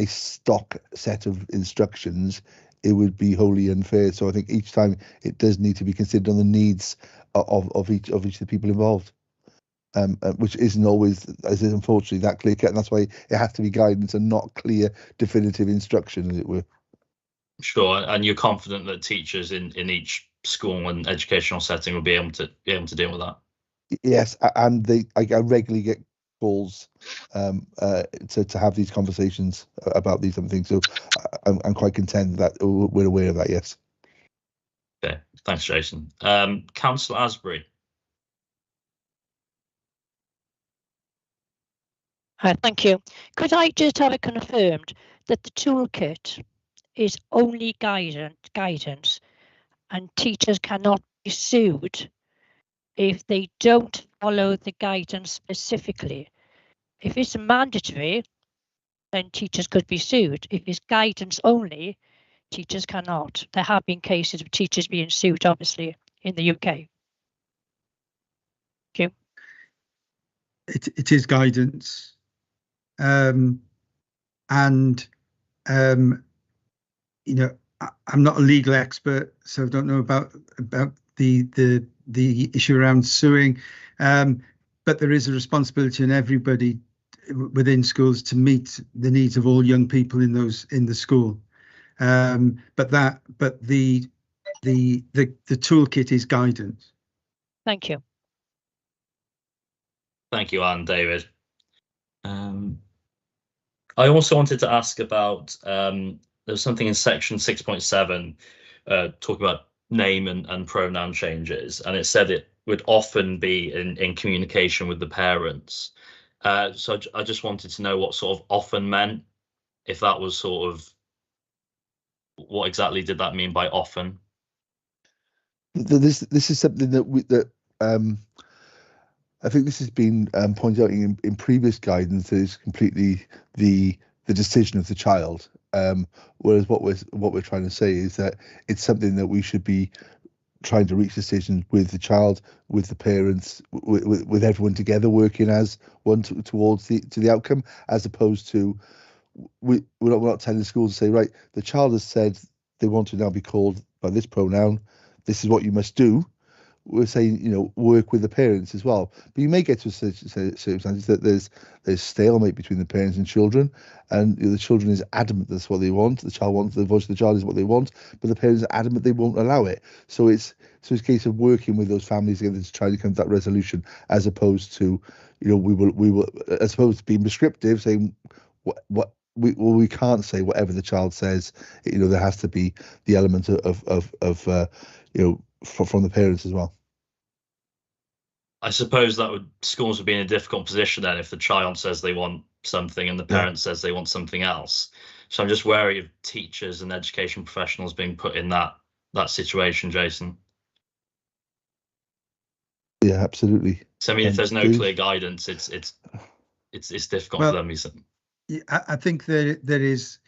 stock set of instructions, it would be wholly unfair. So I think each time it does need to be considered on the needs of each of the people involved, which isn't always, as is unfortunately, that clear cut. And that's why it has to be guidance and not clear, definitive instruction, as it were. Sure, and you're confident that teachers in each school and educational setting will be able to deal with that. Yes, and I regularly get calls to have these conversations about these things. So I'm quite content that we're aware of that. Yes. Okay, thanks, Jason. Councillor Asbury. Thank you. Could I just have it confirmed that the toolkit is only guidance, and teachers cannot be sued if they don't follow the guidance specifically? If it's mandatory, then teachers could be sued. If it's guidance only, teachers cannot. There have been cases of teachers being sued, obviously, in the UK. Thank you. It is guidance, and you know, I'm not a legal expert, so I don't know about the issue around suing, but there is a responsibility on everybody within schools to meet the needs of all young people in the school. But the toolkit is guidance. Thank you. Thank you, Anne, David. I also wanted to ask about there's something in section 6.7 talking about name and pronoun changes, and it said it would often be in communication with the parents. So I just wanted to know what sort of often meant, if that was sort of, what exactly did that mean by often? This is something that I think this has been pointed out in previous guidance, that is completely the decision of the child. Whereas what we're trying to say is that it's something that we should be trying to reach decisions with the child, with the parents, with everyone together, working as one towards the outcome, as opposed to we're not telling the schools to say, right, the child has said they want to now be called by this pronoun, this is what you must do. We're saying, you know, work with the parents as well. But you may get to circumstances that there's stalemate between the parents and children, and the children is adamant that's what they want. The child wants, the voice of the child is what they want, but the parents are adamant they won't allow it. So it's a case of working with those families together to try to come to that resolution, as opposed to, you know, we will as opposed to being prescriptive, saying we can't say whatever the child says. You know, there has to be the element of you know, from the parents as well. I suppose that schools would be in a difficult position then if the child says they want something and the parent says they want something else. So I'm just wary of teachers and education professionals being put in that situation, Jason. Yeah, absolutely. So I mean, if there's no clear guidance, it's difficult for them. I think there is.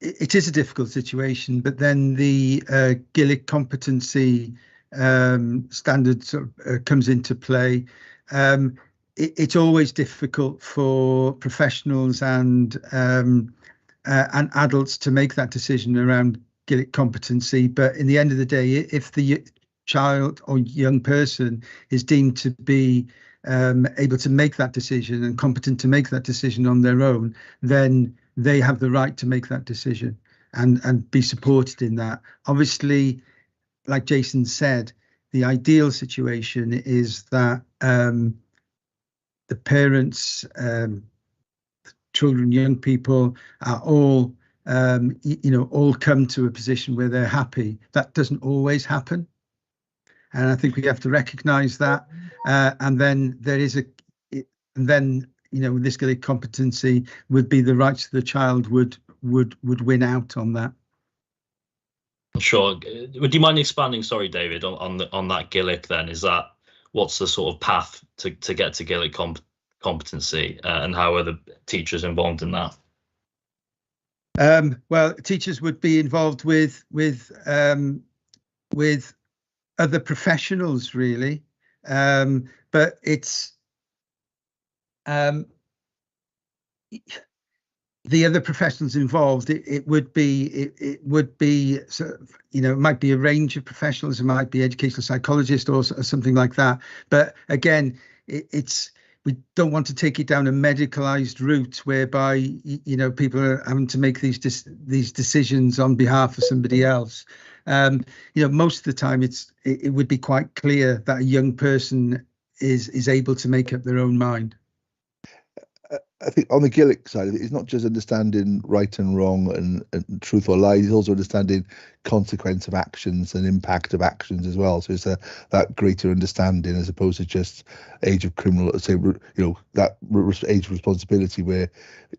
It is a difficult situation, but then the GILIC competency standard sort of, comes into play. It's always difficult for professionals and adults to make that decision around GILIC competency. But in the end of the day, if the child or young person is deemed to be able to make that decision and competent to make that decision on their own, then they have the right to make that decision and be supported in that. Obviously, like Jason said, the ideal situation is that the parents, children, young people are all, all come to a position where they're happy. That doesn't always happen. And I think we have to recognise that. And then there is this GILIC competency would be the rights of the child would win out on that. Sure. Would you mind expanding, sorry, David, on that GILIC then? Is that, what's the sort of path to get to GILIC competency, and how are the teachers involved in that? Well, teachers would be involved with other professionals, really, but it's the other professionals involved. It would be sort of, it might be a range of professionals. It might be educational psychologist or something like that. But again, we don't want to take it down a medicalized route whereby people are having to make these decisions on behalf of somebody else. Most of the time it would be quite clear that a young person is able to make up their own mind. I think on the Gillick side of it, it's not just understanding right and wrong and truth or lies. It's also understanding consequence of actions and impact of actions as well. So it's that greater understanding as opposed to just age of criminal, say, that age of responsibility where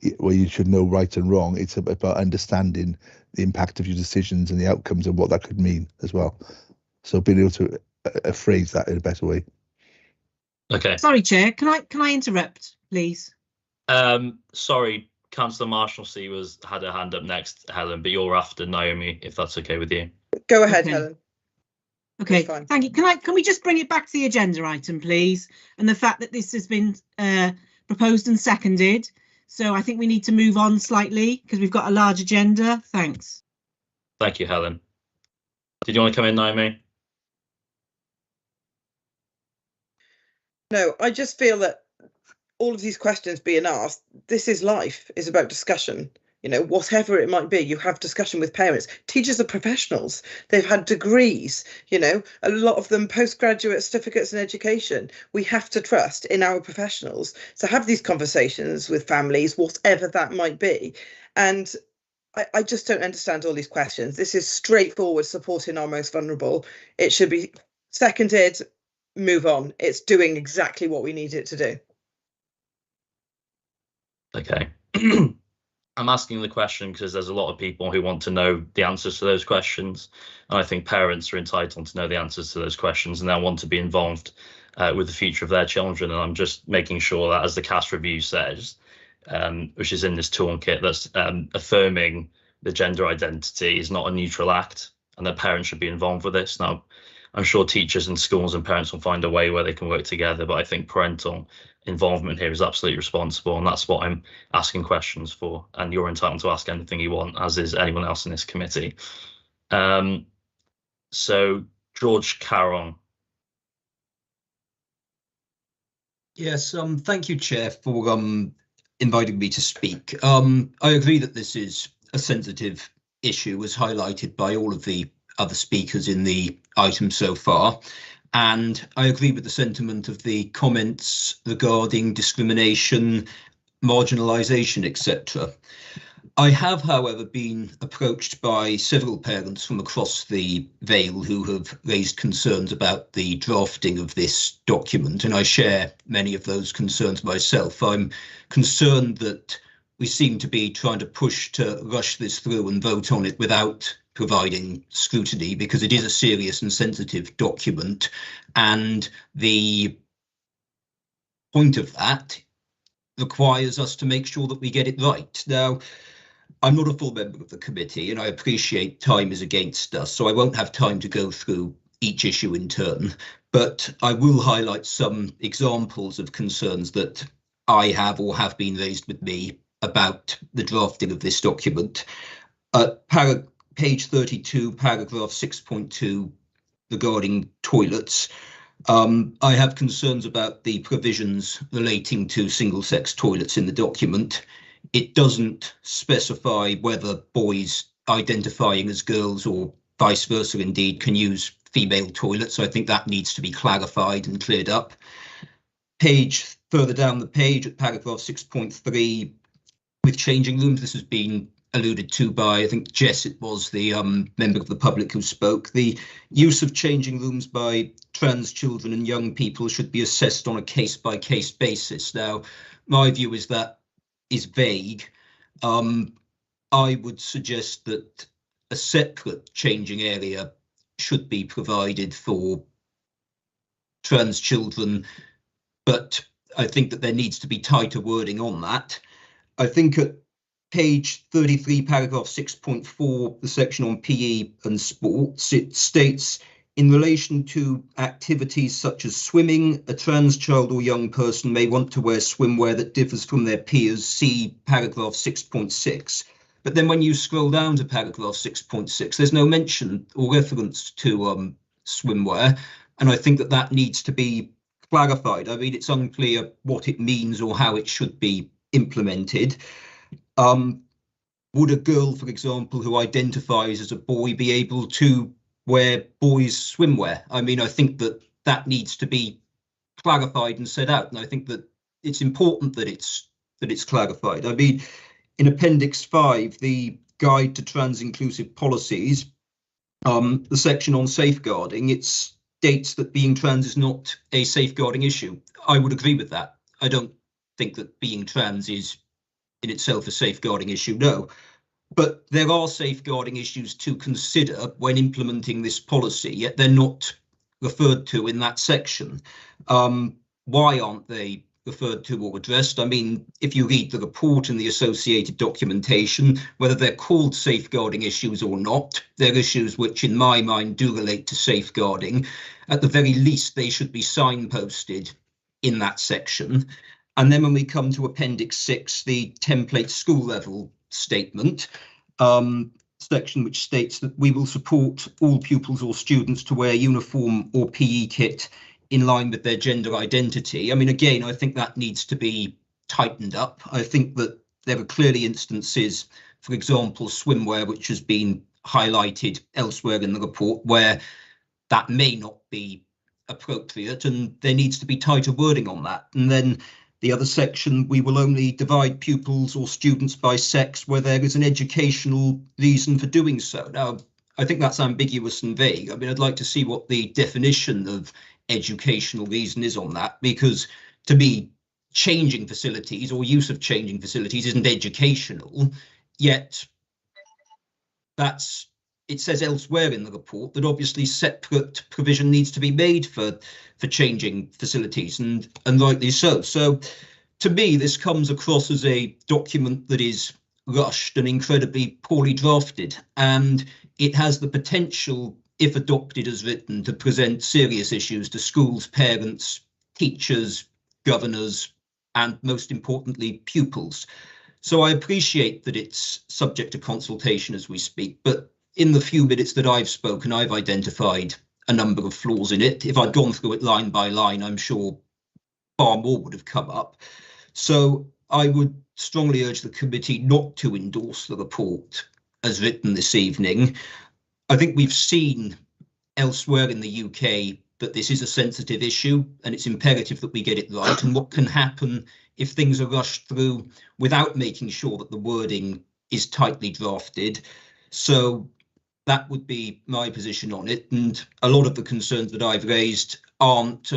you should know right and wrong. It's about understanding the impact of your decisions and the outcomes and what that could mean as well. So being able to phrase that in a better way. Okay. Sorry, Chair. Can I interrupt, please? Sorry, Councillor Marshalsea had her hand up next, Helen, but you're after Naomi, if that's okay with you. Go ahead, Okay. Helen. Okay, thank you. Can we just bring it back to the agenda item, please? And the fact that this has been proposed and seconded. So I think we need to move on slightly because we've got a large agenda. Thanks. Thank you, Helen. Did you want to come in, Naomi? No, I just feel that all of these questions being asked, this is life, is about discussion. Whatever it might be, you have discussion with parents. Teachers are professionals. They've had degrees, a lot of them postgraduate certificates in education. We have to trust in our professionals to have these conversations with families, whatever that might be. And I just don't understand all these questions. This is straightforward supporting our most vulnerable. It should be seconded, move on. It's doing exactly what we need it to do. Okay. I'm asking the question because there's a lot of people who want to know the answers to those questions. And I think parents are entitled to know the answers to those questions and they want to be involved with the future of their children. And I'm just making sure that, as the CAS review says, which is in this toolkit, that's affirming the gender identity is not a neutral act and that parents should be involved with this. Now, I'm sure teachers and schools and parents will find a way where they can work together, but I think parental involvement here is absolutely responsible, and that's what I'm asking questions for. And you're entitled to ask anything you want, as is anyone else in this committee. So, George Caron. Yes, thank you, Chair, for inviting me to speak. I agree that this is a sensitive issue, as highlighted by all of the other speakers in the item so far. And I agree with the sentiment of the comments regarding discrimination, marginalisation, etc. I have, however, been approached by several parents from across the Vale who have raised concerns about the drafting of this document, and I share many of those concerns myself. I'm concerned that we seem to be trying to push to rush this through and vote on it without providing scrutiny, because it is a serious and sensitive document, and the point of that requires us to make sure that we get it right. Now, I'm not a full member of the committee, and I appreciate time is against us, so I won't have time to go through each issue in turn, but I will highlight some examples of concerns that I have or have been raised with me about the drafting of this document. Page 32, paragraph 6.2, regarding toilets. I have concerns about the provisions relating to single-sex toilets in the document. It doesn't specify whether boys identifying as girls or vice versa indeed can use female toilets. So I think that needs to be clarified and cleared up. Page further down the page at paragraph 6.3, with changing rooms, this has been alluded to by, I think, Jess, it was the member of the public who spoke. The use of changing rooms by trans children and young people should be assessed on a case-by-case basis. Now, my view is that is vague. I would suggest that a separate changing area should be provided for trans children, but I think that there needs to be tighter wording on that. I think at page 33, paragraph 6.4, the section on PE and sports, it states, in relation to activities such as swimming, a trans child or young person may want to wear swimwear that differs from their peers, see paragraph 6.6. But then when you scroll down to paragraph 6.6, there's no mention or reference to swimwear. And I think that that needs to be clarified. I mean, it's unclear what it means or how it should be implemented. Would a girl, for example, who identifies as a boy be able to wear boys' swimwear? I mean, I think that that needs to be clarified and set out. And I think that it's important that that it's clarified. I mean, in Appendix 5, the Guide to Trans-Inclusive Policies, the section on safeguarding, it states that being trans is not a safeguarding issue. I would agree with that. I don't think that being trans is in itself a safeguarding issue, no. But there are safeguarding issues to consider when implementing this policy, yet they're not referred to in that section. Why aren't they referred to or addressed? I mean, if you read the report and the associated documentation, whether they're called safeguarding issues or not, they're issues which in my mind do relate to safeguarding. At the very least, they should be signposted in that section. And then when we come to Appendix 6, the template school level statement, section which states that we will support all pupils or students to wear uniform or PE kit in line with their gender identity. I mean, again, I think that needs to be tightened up. I think that there are clearly instances, for example, swimwear, which has been highlighted elsewhere in the report, where that may not be appropriate, and there needs to be tighter wording on that. And then the other section, we will only divide pupils or students by sex where there is an educational reason for doing so. Now, I think that's ambiguous and vague. I mean, I'd like to see what the definition of educational reason is on that, because to me, changing facilities or use of changing facilities isn't educational, yet it says elsewhere in the report that obviously separate provision needs to be made for changing facilities, and rightly so. So to me, this comes across as a document that is rushed and incredibly poorly drafted, and it has the potential, if adopted as written, to present serious issues to schools, parents, teachers, governors, and most importantly, pupils. So I appreciate that it's subject to consultation as we speak, but in the few minutes that I've spoken, I've identified a number of flaws in it. If I'd gone through it line by line, I'm sure far more would have come up. So I would strongly urge the committee not to endorse the report as written this evening. I think we've seen elsewhere in the UK that this is a sensitive issue, and it's imperative that we get it right. And what can happen if things are rushed through without making sure that the wording is tightly drafted. So that would be my position on it. And a lot of the concerns that I've raised aren't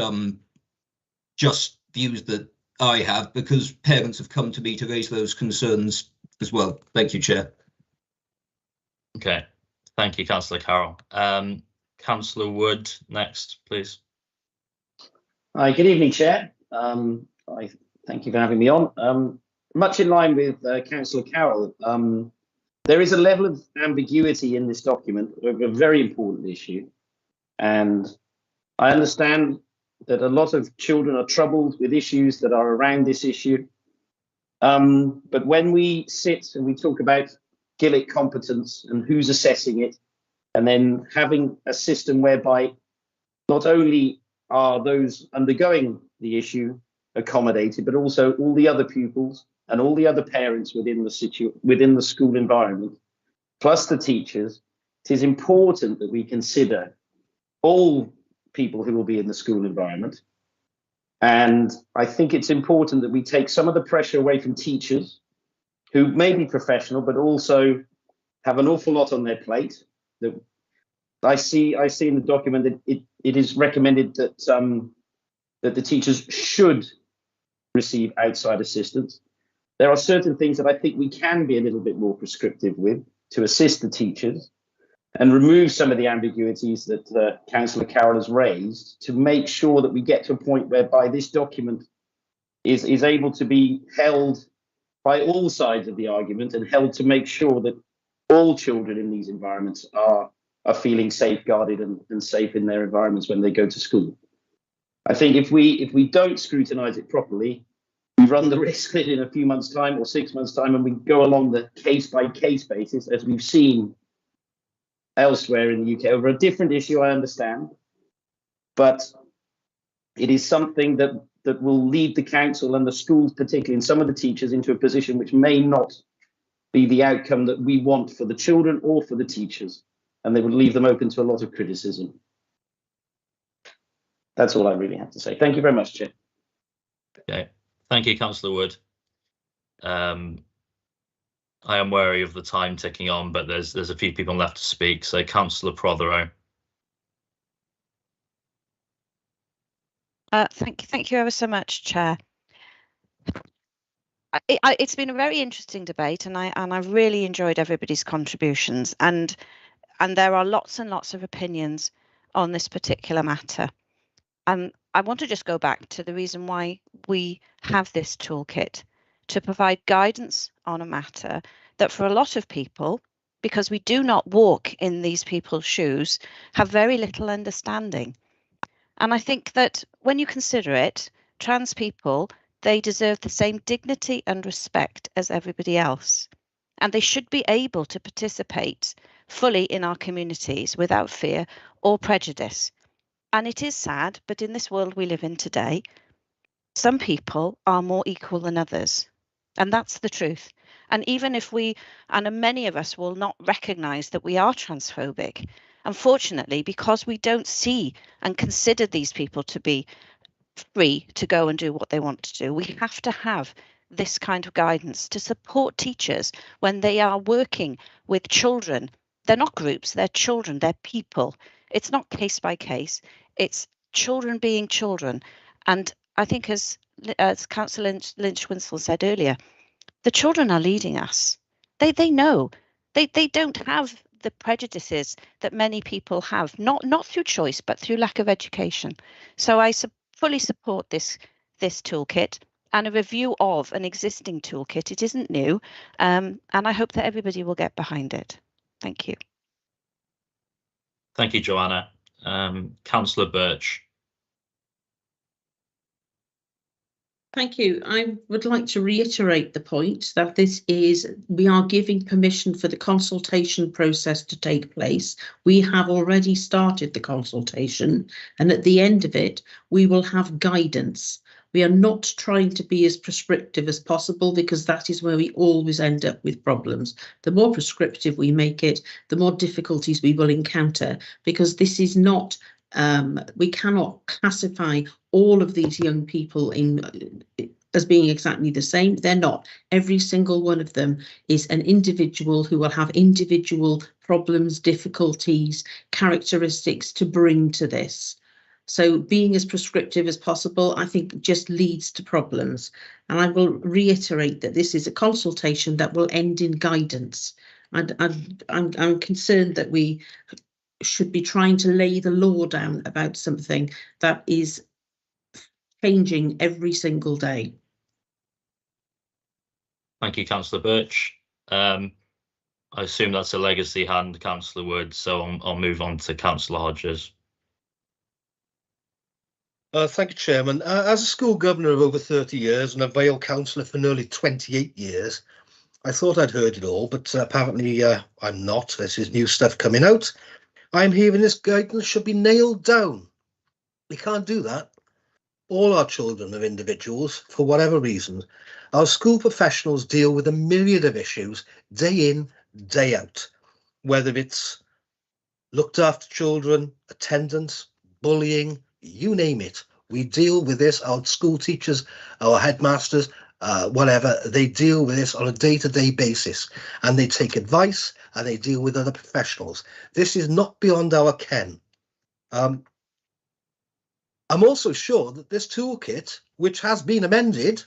just views that I have, because parents have come to me to raise those concerns as well. Thank you, Chair. Okay, thank you, Councillor Carroll. Councillor Wood, next, please. Hi, good evening, Chair. I thank you for having me on. Much in line with Councillor Carroll, there is a level of ambiguity in this document of a very important issue, and I understand that a lot of children are troubled with issues that are around this issue. But when we sit and we talk about Gillick competence and who's assessing it, and then having a system whereby not only are those undergoing the issue accommodated, but also all the other pupils and all the other parents within the school environment, plus the teachers, it is important that we consider all people who will be in the school environment. And I think it's important that we take some of the pressure away from teachers who may be professional, but also have an awful lot on their plate. That I see in the document that it is recommended that that the teachers should receive outside assistance. There are certain things that I think we can be a little bit more prescriptive with to assist the teachers and remove some of the ambiguities that Councillor Carroll has raised, to make sure that we get to a point whereby this document is able to be held by all sides of the argument and held to make sure that all children in these environments are feeling safeguarded and safe in their environments when they go to school. I think if we don't scrutinise it properly, we run the risk that in a few months' time or 6 months' time, and we go along the case-by-case basis, as we've seen elsewhere in the UK over a different issue, I understand, but it is something that will lead the council and the schools, particularly, and some of the teachers, into a position which may not be the outcome that we want for the children or for the teachers, and they would leave them open to a lot of criticism. That's all I really have to say. Thank you very much, Chair. Okay, thank you, Councillor Wood. I am wary of the time ticking on, but there's a few people left to speak. So Councillor Prothero. Thank you ever so much, Chair. It's been a very interesting debate, and I really enjoyed everybody's contributions. And there are lots and lots of opinions on this particular matter. I want to just go back to the reason why we have this toolkit, to provide guidance on a matter that for a lot of people, because we do not walk in these people's shoes, have very little understanding. And I think that when you consider it, trans people, they deserve the same dignity and respect as everybody else. And they should be able to participate fully in our communities without fear or prejudice. And it is sad, but in this world we live in today, some people are more equal than others. And that's the truth. And even if many of us will not recognise that we are transphobic, unfortunately, because we don't see and consider these people to be free to go and do what they want to do, we have to have this kind of guidance to support teachers when they are working with children. They're not groups, they're children, they're people. It's not case by case, it's children being children. And I think as Councillor Lynch-Winslow said earlier, the children are leading us. They know. They don't have the prejudices that many people have, not through choice, but through lack of education. So I fully support this toolkit and a review of an existing toolkit. It isn't new, and I hope that everybody will get behind it. Thank you. Thank you, Joanna. Councillor Birch. Thank you. I would like to reiterate the point that we are giving permission for the consultation process to take place. We have already started the consultation, and at the end of it, we will have guidance. We are not trying to be as prescriptive as possible, because that is where we always end up with problems. The more prescriptive we make it, the more difficulties we will encounter, because this is not we cannot classify all of these young people as being exactly the same. They're not. Every single one of them is an individual who will have individual problems, difficulties, characteristics to bring to this. So being as prescriptive as possible, I think, just leads to problems. And I will reiterate that this is a consultation that will end in guidance. And I'm concerned that we should be trying to lay the law down about something that is changing every single day. Thank you, Councillor Birch. I assume that's a legacy hand, Councillor Wood, so I'll move on to Councillor Hodges. Thank you, Chairman. As a school governor of over 30 years and a Vale councillor for nearly 28 years, I thought I'd heard it all, but apparently I'm not. This is new stuff coming out. I'm hearing this guidance should be nailed down. We can't do that. All our children are individuals for whatever reason. Our school professionals deal with a myriad of issues day in, day out, whether it's looked after children, attendance, bullying, you name it. We deal with this. Our school teachers, our headmasters, whatever, they deal with this on a day-to-day basis, and they take advice and they deal with other professionals. This is not beyond our ken. I'm also sure that this toolkit, which has been amended,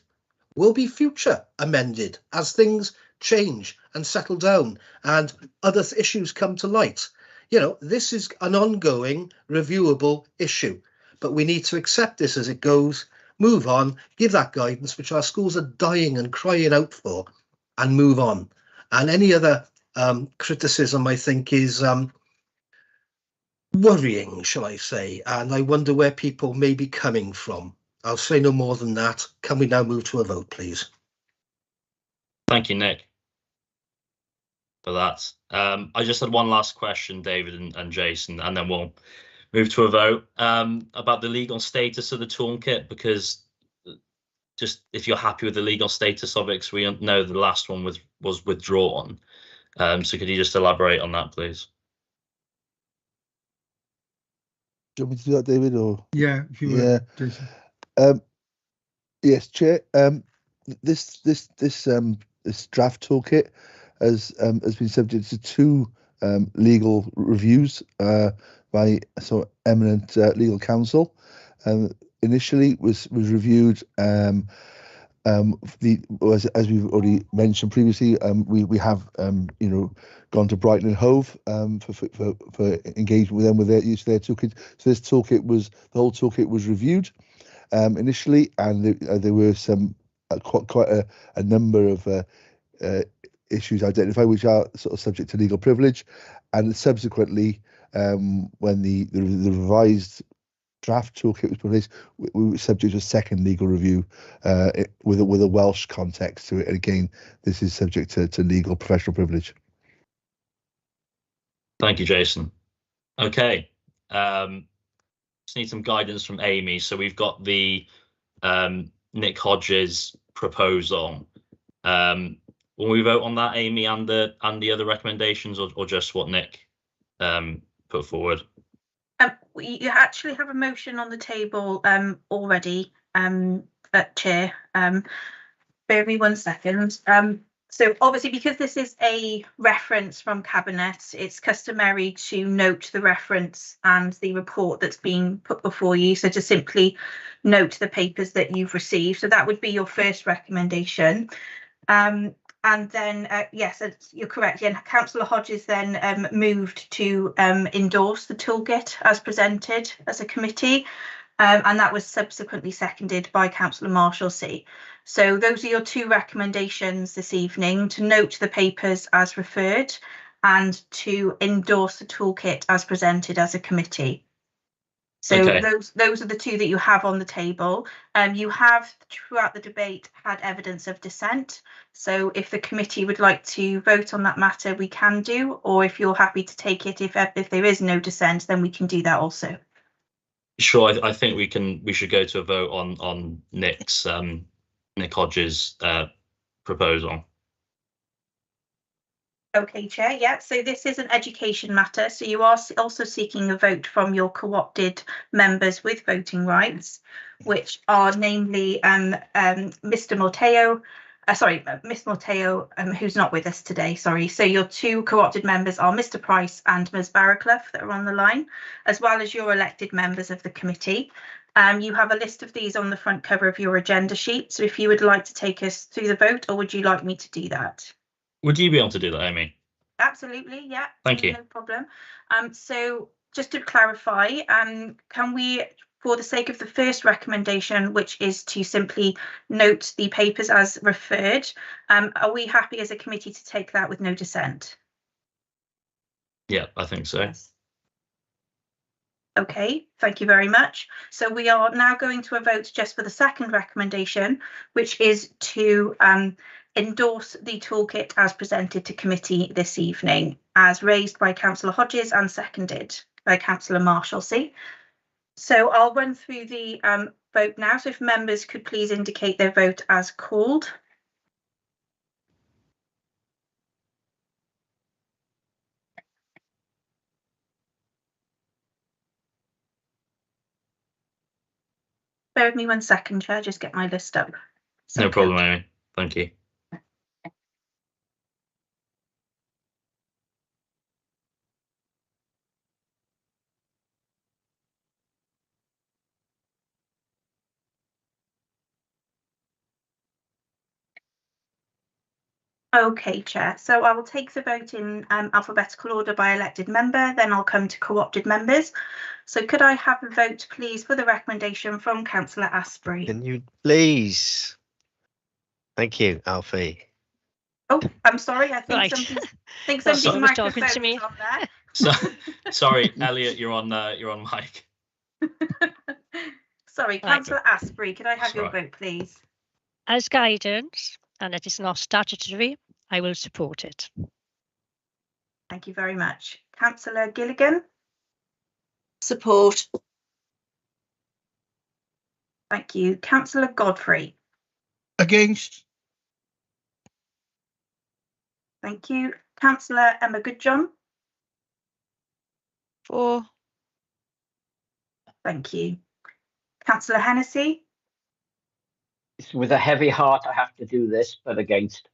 will be future amended as things change and settle down and other issues come to light. You know, this is an ongoing, reviewable issue, but we need to accept this as it goes, move on, give that guidance, which our schools are dying and crying out for, and move on. And any other criticism, I think, is worrying, shall I say, and I wonder where people may be coming from. I'll say no more than that. Can we now move to a vote, please? Thank you, Nick, for that. I just had one last question, David and Jason, and then we'll move to a vote about the legal status of the toolkit, because just if you're happy with the legal status of it, because we know the last one was withdrawn. So could you just elaborate on that, please? Do you want me to do that, David? Or yeah, if you were, Jason. Yes, Chair. this draft toolkit has been subject to 2 legal reviews by eminent legal counsel. Initially was reviewed as we've already mentioned previously. We have gone to Brighton and Hove for engagement with them with their use of their toolkit. So this toolkit the whole toolkit was reviewed initially, and there were some quite a number of issues identified which are sort of subject to legal privilege, and subsequently when the revised draft toolkit was put in place, we were subject to a second legal review with a Welsh context to it, and again this is subject to legal professional privilege. Thank you, Jason. Okay, just need some guidance from Amy. So we've got the Nick Hodges proposal. Will we vote on that, Amy, and the other recommendations, or just what Nick put forward? You actually have a motion on the table already, Chair. Bear with me 1 second. So obviously, because this is a reference from Cabinet, it's customary to note the reference and the report that's been put before you. So to simply note the papers that you've received. So that would be your first recommendation. And then, yes, you're correct. Yeah, Councillor Hodges then moved to endorse the toolkit as presented as a committee, and that was subsequently seconded by Councillor Marshalsea. So those are your 2 recommendations this evening: to note the papers as referred and to endorse the toolkit as presented as a committee. So okay. Those are the 2 that you have on the table. You have throughout the debate had evidence of dissent. So if the committee would like to vote on that matter, we can do, or if you're happy to take it, if there is no dissent, then we can do that also. Sure, I think we should go to a vote on Nick Hodges' proposal. Okay, Chair. Yeah, so this is an education matter. So you are also seeking a vote from your co-opted members with voting rights, which are namely Mr. Morteo, Miss Morteo, who's not with us today, sorry. So your 2 co-opted members are Mr. Price and Ms. Barraclough that are on the line, as well as your elected members of the committee. You have a list of these on the front cover of your agenda sheet. So if you would like to take us through the vote, or would you like me to do that? Would you be able to do that, Amy? Absolutely, yeah. Thank you. No problem. So just to clarify, can we, for the sake of the first recommendation, which is to simply note the papers as referred, are we happy as a committee to take that with no dissent? Yeah, I think so. Yes. Okay, thank you very much. So we are now going to a vote just for the second recommendation, which is to endorse the toolkit as presented to committee this evening, as raised by Councillor Hodges and seconded by Councillor Marshalsea. So I'll run through the vote now. So if members could please indicate their vote as called. Bear with me 1 second, Chair, just get my list up. No problem, Amy. Thank you. Okay, Chair. So I will take the vote in alphabetical order by elected member, then I'll come to co-opted members. So could I have a vote, please, for the recommendation from Councillor Asprey? Can you please? Thank you, Alfie. Oh, I'm sorry. I think Right. somebody's microphone is on there. So, sorry, Elliot, you're on mic. Sorry, Councillor Asprey, could I have your vote, please? As guidance, and it is not statutory, I will support it. Thank you very much. Councillor Gilligan? Support. Thank you. Councillor Godfrey? Against. Thank you. Councillor Emma Goodjohn? For. Thank you. Councillor Hennessy? It's with a heavy heart I have to do this, but against.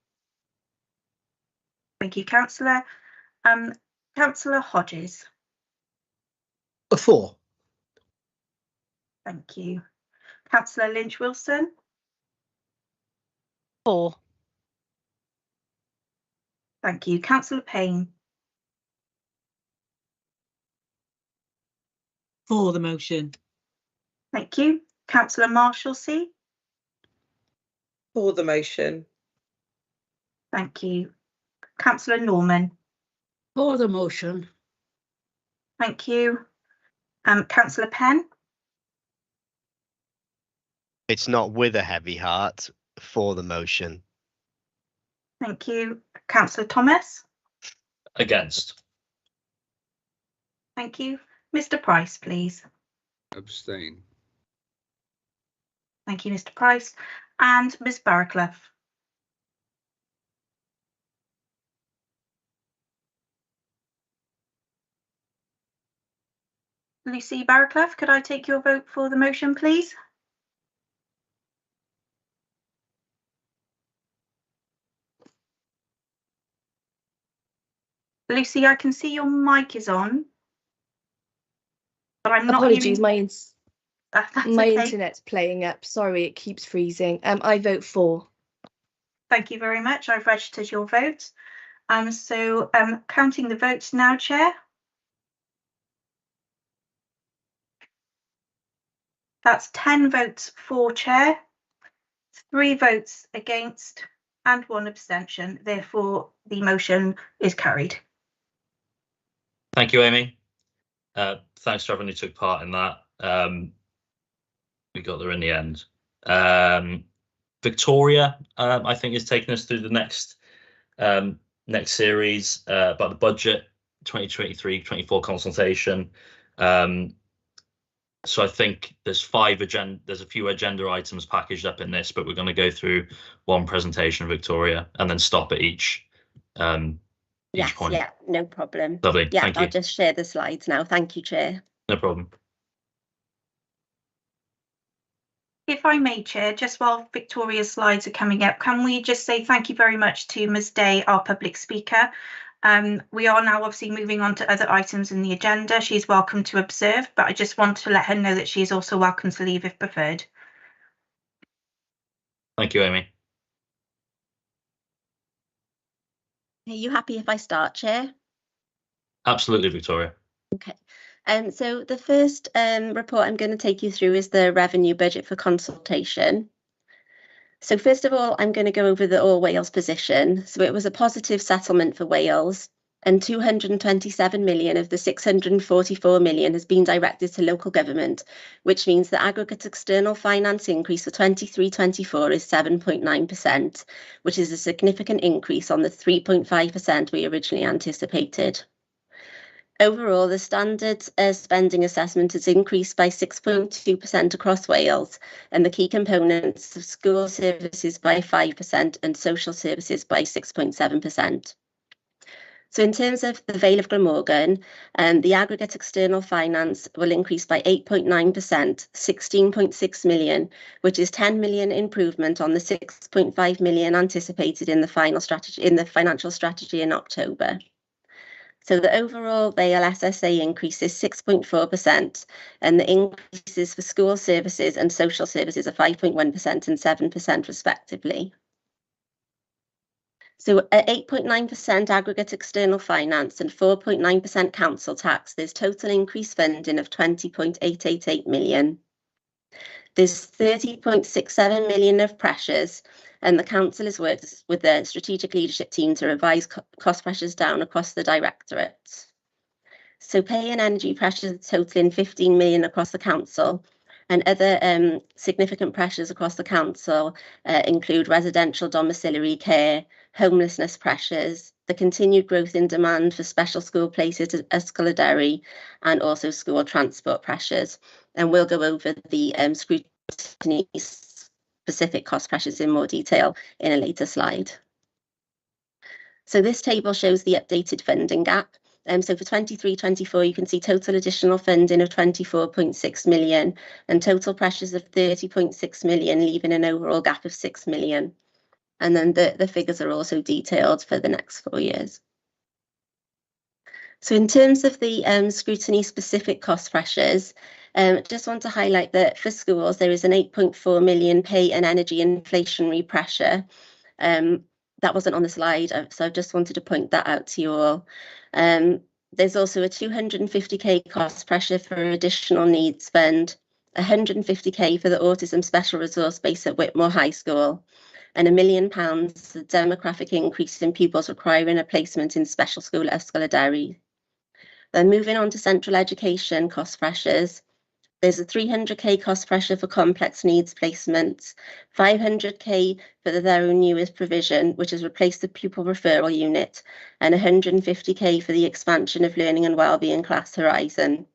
Thank you, Councillor. Councillor Hodges. A 4. Thank you. Councillor Lynch-Wilson. 4. Thank you. Councillor Payne. For the motion. Thank you. Councillor Marshalsea. For the motion. Thank you. Councillor Norman. For the motion. Thank you. Councillor Penn. It's not with a heavy heart. For the motion. Thank you. Councillor Thomas. Against. Thank you. Mr. Price, please. Abstain. Thank you, Mr. Price. And Ms. Barraclough. Lucy Barraclough, could I take your vote for the motion, please? Lucy, I can see your mic is on, but I'm not Apologies, hearing... my internet's playing up. Sorry, it keeps freezing. I vote for. Thank you very much. I've registered your vote. So counting the votes now, Chair. That's 10 votes for, Chair, 3 votes against, and 1 abstention. Therefore, the motion is carried. Thank you, Amy. Thanks to everyone who took part in that. We got there in the end. Victoria, I think, is taking us through the next series about the budget 2023-24 consultation. So I think there's a few agenda items packaged up in this, but we're going to go through one presentation, Victoria, and then stop at each point. Yeah, no problem. Lovely. Yeah, Thank you. I'll just share the slides now. Thank you, Chair. No problem. If I may, Chair, just while Victoria's slides are coming up, can we just say thank you very much to Ms. Day, our public speaker. We are now obviously moving on to other items in the agenda. She's welcome to observe, but I just want to let her know that she is also welcome to leave if preferred. Thank you, Amy. Are you happy if I start, Chair? Absolutely, Victoria. Okay. So the first report I'm going to take you through is the revenue budget for consultation. So first of all, I'm going to go over the All Wales position. So it was a positive settlement for Wales, and 227 million of the 644 million has been directed to local government, which means the aggregate external finance increase for 23-24 is 7.9%, which is a significant increase on the 3.5% we originally anticipated. Overall, the standard spending assessment has increased by 6.2% across Wales, and the key components of school services by 5% and social services by 6.7%. So in terms of the Vale of Glamorgan, the aggregate external finance will increase by 8.9%, 16.6 million, which is 10 million improvement on the 6.5 million anticipated in the financial strategy in October. So the overall Vale SSA increase is 6.4%, and the increases for school services and social services are 5.1% and 7% respectively. So at 8.9% aggregate external finance and 4.9% council tax, there's total increased funding of 20.888 million. There's 30.67 million of pressures, and the council has worked with the strategic leadership team to revise cost pressures down across the directorate. So pay and energy pressures totaling 15 million across the council, and other significant pressures across the council include residential domiciliary care, homelessness pressures, the continued growth in demand for special school places at Ysgolor, and also school transport pressures. And we'll go over the scrutiny specific cost pressures in more detail in a later slide. So this table shows the updated funding gap. So for 23-24, you can see total additional funding of 24.6 million and total pressures of 30.6 million, leaving an overall gap of 6 million. And then the figures are also detailed for the next 4 years. So in terms of the scrutiny specific cost pressures, just want to highlight that for schools, there is an 8.4 million pay and energy inflationary pressure. That wasn't on the slide, so I just wanted to point that out to you all. There's also a 250k cost pressure for additional needs spend, 150k for the autism special resource base at Whitmore High School, and £1 million the demographic increase in pupils requiring a placement in special school Ysgol-y-Derry. Then moving on to central education cost pressures, there's a 300k cost pressure for complex needs placements, 500k for the Their Own Newest provision, which has replaced the pupil referral unit, and 150k for the expansion of learning and wellbeing class horizon.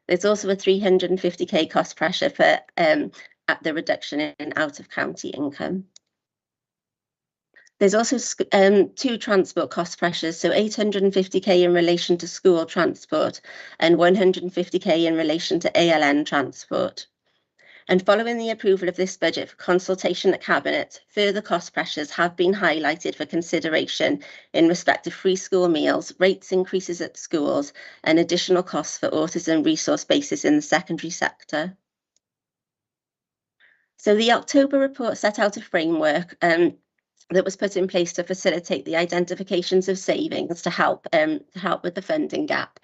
There's also a 350k cost pressure for at the reduction in out-of-county income. There's also 2 transport cost pressures, so 850k in relation to school transport and 150k in relation to ALN transport. And following the approval of this budget for consultation at Cabinet, further cost pressures have been highlighted for consideration in respect of free school meals, rates increases at schools, and additional costs for autism resource bases in the secondary sector. So the October report set out a framework that was put in place to facilitate the identifications of savings to help with the funding gap.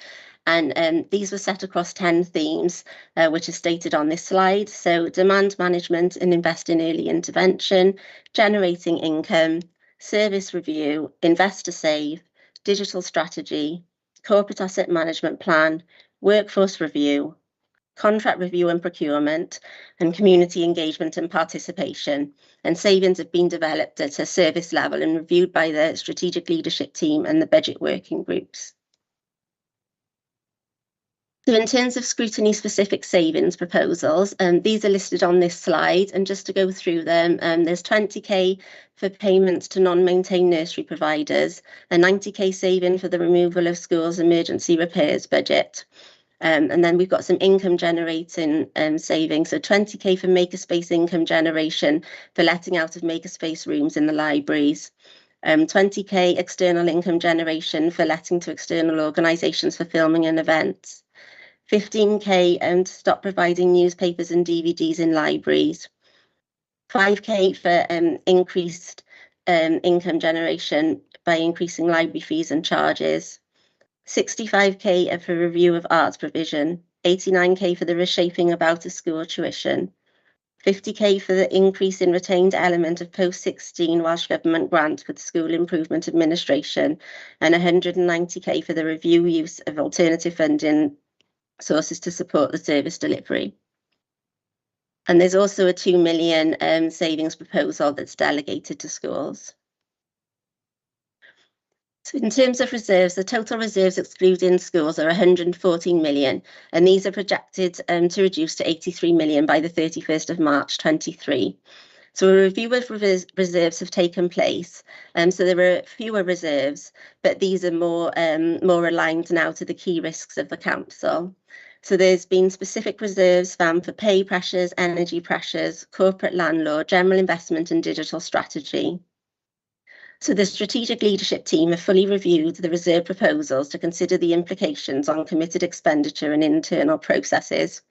And these were set across 10 themes, which are stated on this slide. So demand management and invest in early intervention, generating income, service review, invest to save, digital strategy, corporate asset management plan, workforce review, contract review and procurement, and community engagement and participation. And savings have been developed at a service level and reviewed by the strategic leadership team and the budget working groups. So in terms of scrutiny specific savings proposals, these are listed on this slide, and just to go through them, there's 20k for payments to non-maintained nursery providers, a 90k saving for the removal of schools emergency repairs budget. And then we've got some income generating savings, so 20k for makerspace income generation for letting out of makerspace rooms in the libraries, 20k external income generation for letting to external organisations for filming and events, 15k to stop providing newspapers and DVDs in libraries, 5k for increased income generation by increasing library fees and charges, 65k for review of arts provision, 89k for the reshaping of out of school tuition, 50k for the increase in retained element of post-16 Welsh Government grant with school improvement administration, and 190k for the review use of alternative funding sources to support the service delivery. And there's also a 2 million savings proposal that's delegated to schools. So in terms of reserves, the total reserves excluding schools are 114 million, and these are projected to reduce to 83 million by the 31st of March 23. So a review of reserves have taken place, so there were fewer reserves, but these are more aligned now to the key risks of the council. So there's been specific reserves found for pay pressures, energy pressures, corporate landlord, general investment and digital strategy. So the strategic leadership team have fully reviewed the reserve proposals to consider the implications on committed expenditure and internal processes.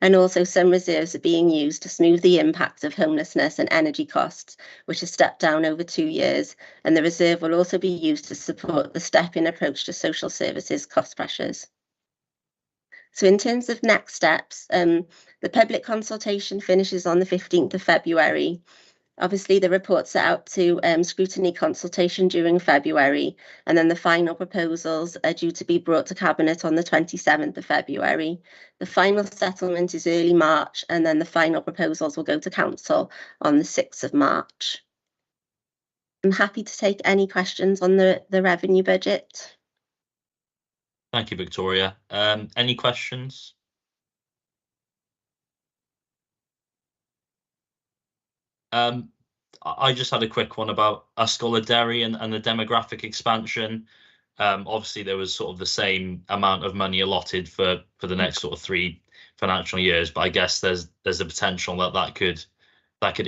And also some reserves are being used to smooth the impact of homelessness and energy costs, which has stepped down over 2 years. And the reserve will also be used to support the step-in approach to social services cost pressures. So in terms of next steps, the public consultation finishes on the 15th of February. Obviously, the report set out to scrutiny consultation during February, and then the final proposals are due to be brought to Cabinet on the 27th of February. The final settlement is early March, and then the final proposals will go to Council on the 6th of March. I'm happy to take any questions on the revenue budget. Thank you, Victoria. Any questions? I just had a quick one about Ysgol-y-Derry and the demographic expansion. Obviously, there was sort of the same amount of money allotted for the next sort of 3 financial years, but I guess there's a potential that could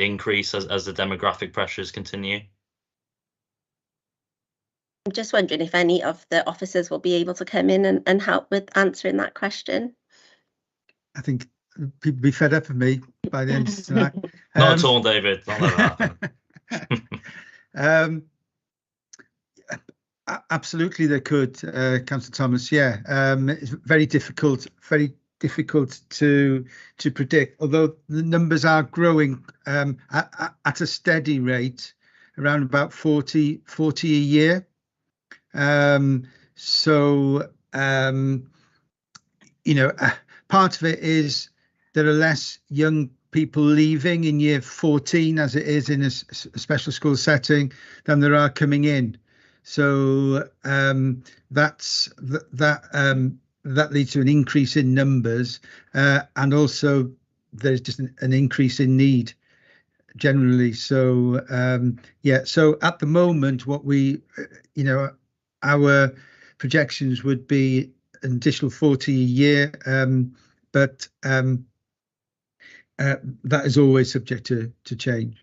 increase as the demographic pressures continue. I'm just wondering if any of the officers will be able to come in and help with answering that question. I think people be fed up of me by the end of tonight. Not at all, David. Don't let that happen. Absolutely, they could, Councillor Thomas. Yeah, it's very difficult to predict. Although the numbers are growing at a steady rate, around about 40 a year. Part of it is there are less young people leaving in year 14, as it is in a special school setting, than there are coming in. So that leads to an increase in numbers, and also there's just an increase in need generally. So so at the moment, what our projections would be an additional 40 a year, but that is always subject to change.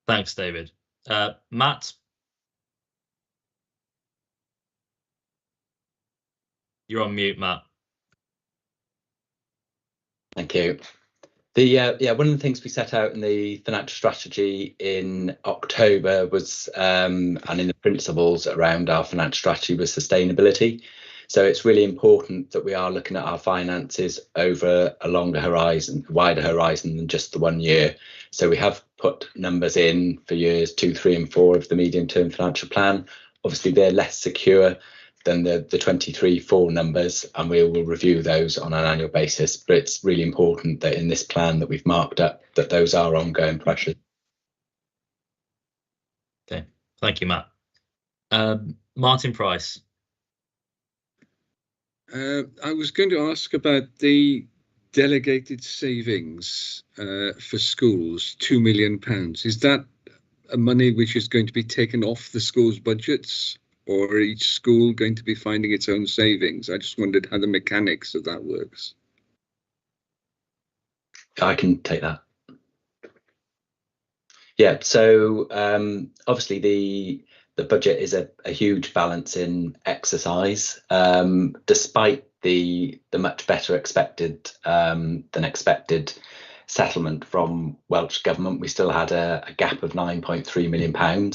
Thanks, David. Matt, you're on mute, Matt. Thank you. One of the things we set out in the financial strategy in October was, and in the principles around our financial strategy, was sustainability. So it's really important that we are looking at our finances over a longer horizon, wider horizon than just the 1 year. So we have put numbers in for years 2, 3 and 4 of the medium-term financial plan. Obviously, they're less secure than the 23-4 numbers, and we will review those on an annual basis. But it's really important that in this plan that we've marked up, that those are ongoing pressures. Okay, thank you, Matt. Martin Price. I was going to ask about the delegated savings for schools, £2 million. Is that money which is going to be taken off the schools' budgets, or are each school going to be finding its own savings? I just wondered how the mechanics of that works. I can take that. Yeah, so obviously the budget is a huge balancing exercise. Despite the much better than expected settlement from Welsh Government, we still had a gap of £9.3 million.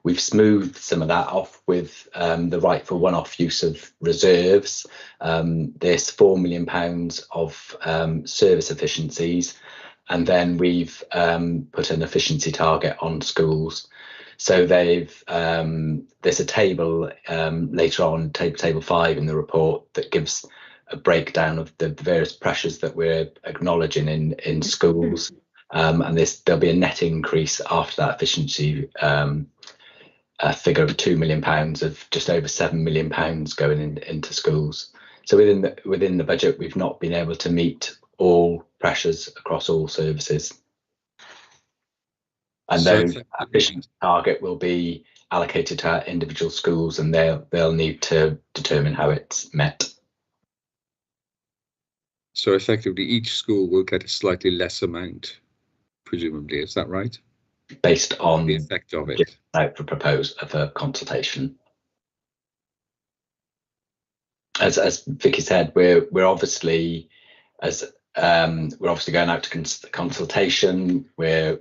We've smoothed some of that off with the right for one-off use of reserves. There's £4 million of service efficiencies, and then we've put an efficiency target on schools. So there's a table later on, table 5 in the report, that gives a breakdown of the various pressures that we're acknowledging in schools, and there'll be a net increase after that efficiency figure of £2 million, of just over £7 million going into schools. So within the budget, we've not been able to meet all pressures across all services. And those efficiency target will be allocated to our individual schools, and they'll need to determine how it's met. So effectively, each school will get a slightly less amount, presumably. Is that right? Based on the effect of it. Out for consultation. As Vicky said, we're obviously going out to consultation. We're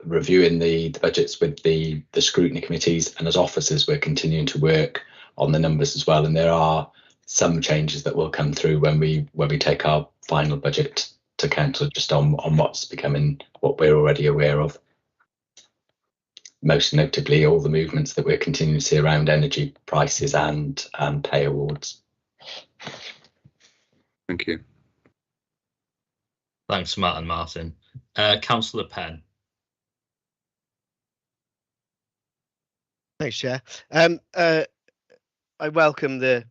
reviewing the budgets with the scrutiny committees, and as officers, we're continuing to work on the numbers as well. And there are some changes that will come through when we take our final budget to council, just on what's becoming what we're already aware of. Most notably, all the movements that we're continuing to see around energy prices and pay awards. Thank you. Thanks, Matt and Martin. Councillor Penn. Thanks, Chair. I welcome the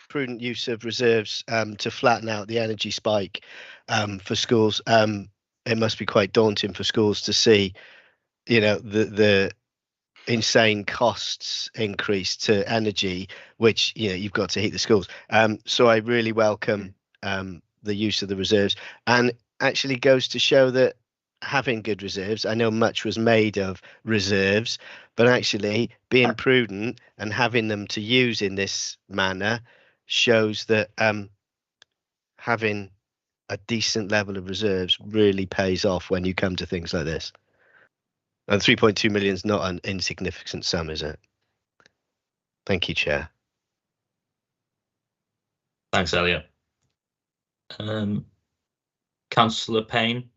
prudent use of reserves to flatten out the energy spike for schools. It must be quite daunting for schools to see, the insane costs increase to energy, which you've got to heat the schools. So I really welcome the use of the reserves, and actually goes to show that having good reserves, I know much was made of reserves, but actually being prudent and having them to use in this manner shows that having a decent level of reserves really pays off when you come to things like this. And 3.2 million is not an insignificant sum, is it? Thank you, Chair. Thanks, Elliot. Councillor Payne.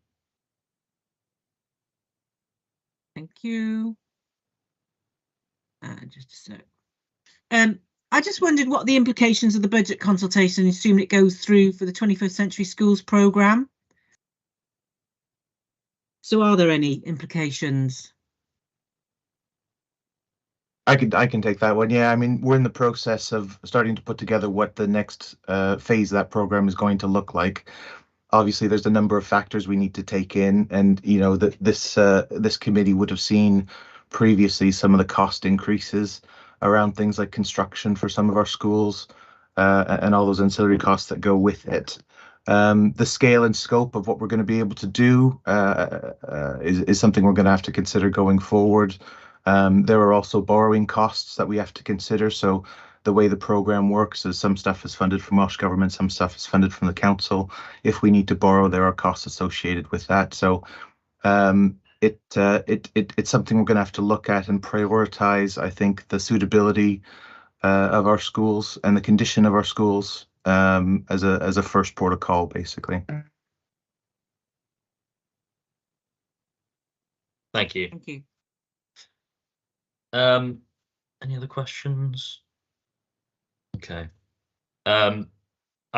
Thank you. Just a sec. I just wondered what the implications of the budget consultation, assuming it goes through, for the 21st Century Schools programme. So are there any implications? I can take that one. Yeah, I mean, we're in the process of starting to put together what the next phase of that program is going to look like. Obviously, there's a number of factors we need to take in, and that this committee would have seen previously some of the cost increases around things like construction for some of our schools and all those ancillary costs that go with it. The scale and scope of what we're going to be able to do is something we're going to have to consider going forward. There are also borrowing costs that we have to consider. So the way the program works is some stuff is funded from Welsh Government, some stuff is funded from the council. If we need to borrow, there are costs associated with that. So it's something we're going to have to look at and prioritise. I think the suitability of our schools and the condition of our schools as a first port of call, basically. Thank you. Thank you. Any other questions? Okay. I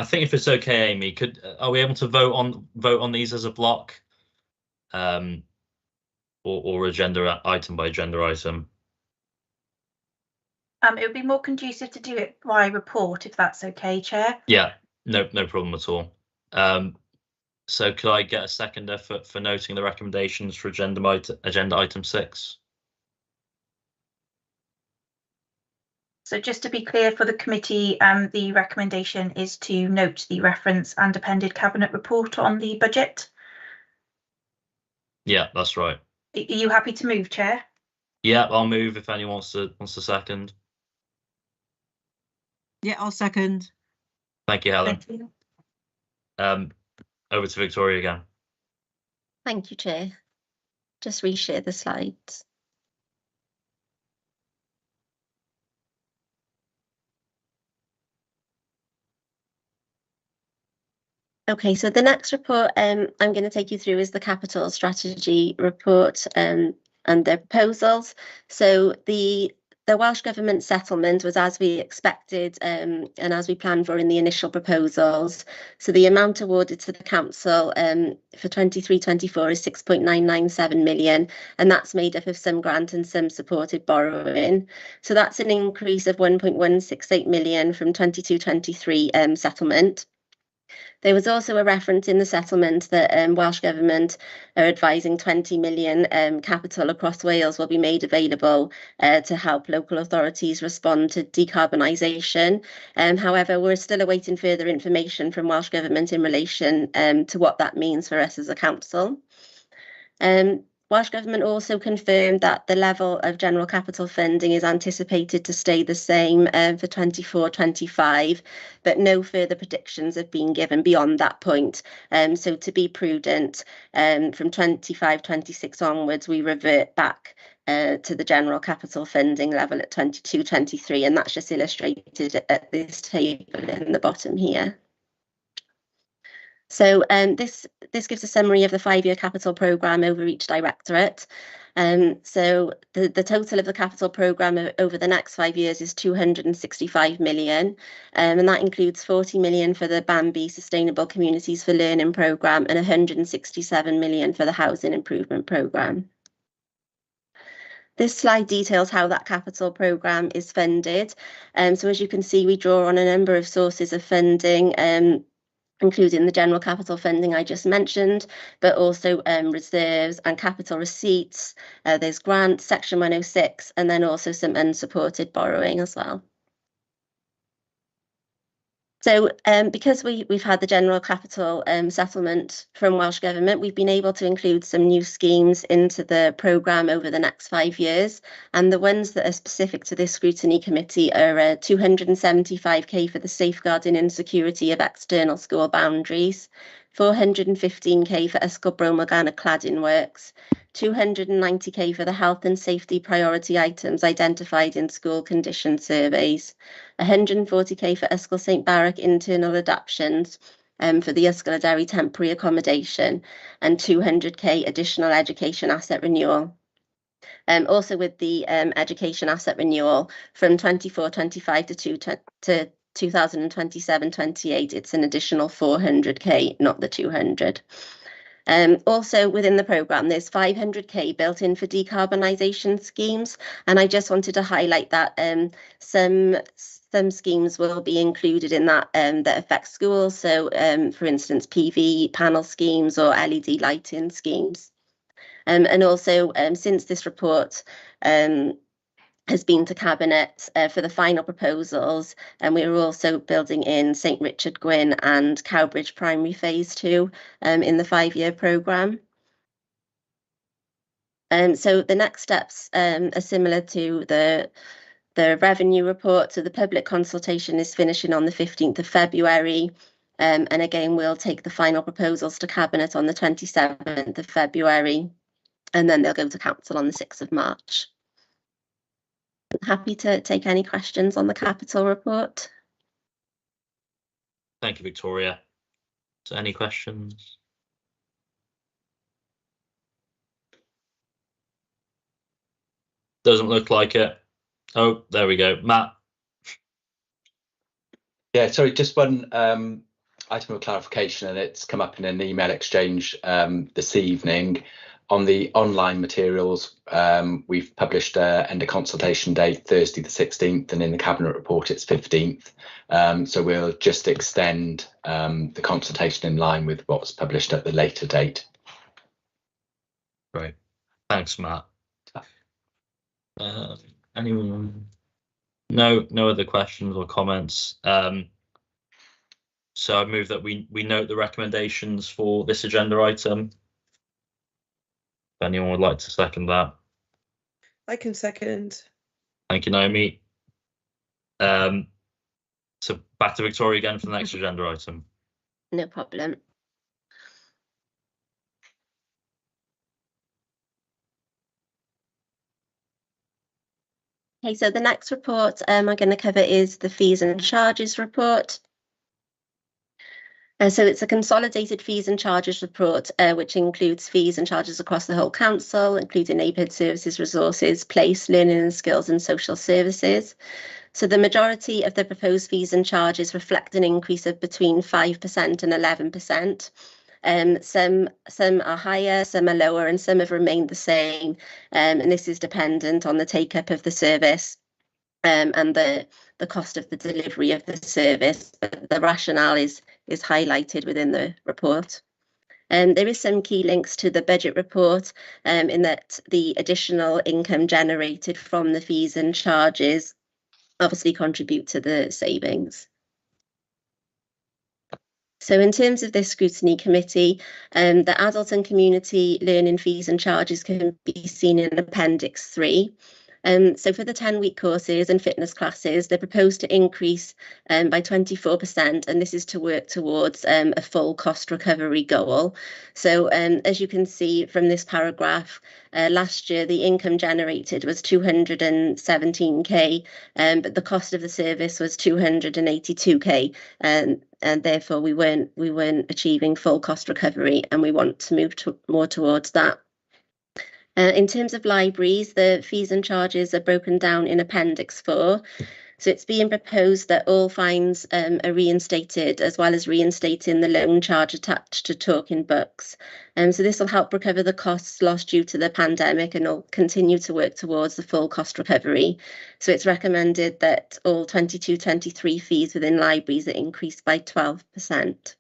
think if it's okay, Amy, are we able to vote on these as a block, or agenda item by agenda item? It would be more conducive to do it by report, if that's okay, Chair. Yeah, no problem at all. So could I get a seconder for noting the recommendations for agenda item 6? So just to be clear for the committee, the recommendation is to note the reference and appended cabinet report on the budget. Yeah, that's right. Are you happy to move, Chair? Yeah, I'll move if anyone wants to second. Yeah, I'll second. Thank you, Helen. Thank you. Over to Victoria again. Thank you, Chair. Just reshare the slides. Okay, so the next report I'm going to take you through is the capital strategy report and their proposals. So the Welsh Government settlement was as we expected and as we planned for in the initial proposals. So the amount awarded to the council for 23-24 is 6.997 million, and that's made up of some grant and some supported borrowing. So that's an increase of 1.168 million from 22-23 settlement. There was also a reference in the settlement that Welsh Government are advising 20 million capital across Wales will be made available to help local authorities respond to decarbonisation. However, we're still awaiting further information from Welsh Government in relation to what that means for us as a council. Welsh Government also confirmed that the level of general capital funding is anticipated to stay the same for 24-25, but no further predictions have been given beyond that point. So to be prudent, from 25-26 onwards, we revert back to the general capital funding level at 22-23, and that's just illustrated at this table in the bottom here. So this gives a summary of the 5-year capital programme over each directorate. So the total of the capital programme over the next 5 years is 265 million, and that includes 40 million for the Bambi Sustainable Communities for Learning programme and 167 million for the Housing Improvement programme. This slide details how that capital programme is funded. So as you can see, we draw on a number of sources of funding. including the general capital funding I just mentioned, but also reserves and capital receipts. There's grants, section 106, and then also some unsupported borrowing as well. So because we've had the general capital settlement from Welsh Government, we've been able to include some new schemes into the programme over the next 5 years. And the ones that are specific to this scrutiny committee are 275k for the safeguarding and security of external school boundaries, 415k for Ysgol Bro Morgana cladding works, 290k for the health and safety priority items identified in school condition surveys, 140k for Ysgol St Barrack internal adaptations for the Ysgol Derry temporary accommodation, and 200k additional education asset renewal. Also with the education asset renewal from 24-25 to 2027-28, it's an additional 400k, not the 200. Also within the programme, there's 500k built in for decarbonisation schemes, and I just wanted to highlight that some schemes will be included in that that affect schools. So, for instance, PV panel schemes or LED lighting schemes. And also, since this report has been to Cabinet for the final proposals, and we're also building in St Richard Gwyn and Cowbridge Primary Phase 2 in the 5-year programme. So the next steps are similar to the revenue report. So the public consultation is finishing on the 15th of February. And again, we'll take the final proposals to Cabinet on the 27th of February, and then they'll go to Council on the 6th of March. Happy to take any questions on the capital report. Thank you, Victoria. So any questions? Doesn't look like it. Oh, there we go. Matt. Yeah, sorry, just one item of clarification, and it's come up in an email exchange this evening. On the online materials, we've published end of consultation date Thursday the 16th, and in the Cabinet report it's 15th. So we'll just extend the consultation in line with what was published at the later date. Great. Thanks, Matt. Anyone? No other questions or comments. So I move that we note the recommendations for this agenda item. If anyone would like to second that. I can second. Thank you, Naomi. So back to Victoria again for the next agenda item. No problem. Okay, so the next report I'm going to cover is the fees and charges report. So it's a consolidated fees and charges report, which includes fees and charges across the whole council, including neighbourhood services, resources, place, learning and skills and social services. So the majority of the proposed fees and charges reflect an increase of between 5% and 11%. Some are higher, some are lower, and some have remained the same. And this is dependent on the take-up of the service and the cost of the delivery of the service. But the rationale is highlighted within the report. There is some key links to the budget report in that the additional income generated from the fees and charges obviously contribute to the savings. So in terms of this scrutiny committee, the adult and community learning fees and charges can be seen in Appendix 3. So for the 10-week courses and fitness classes, they're proposed to increase by 24%, and this is to work towards a full cost recovery goal. So as you can see from this paragraph, last year the income generated was 217k, but the cost of the service was 282k, and therefore we weren't achieving full cost recovery, and we want to move more towards that. In terms of libraries, the fees and charges are broken down in Appendix 4. So it's being proposed that all fines are reinstated, as well as reinstating the loan charge attached to talking books. So this will help recover the costs lost due to the pandemic, and will continue to work towards the full cost recovery. So it's recommended that all 22-23 fees within libraries are increased by 12%.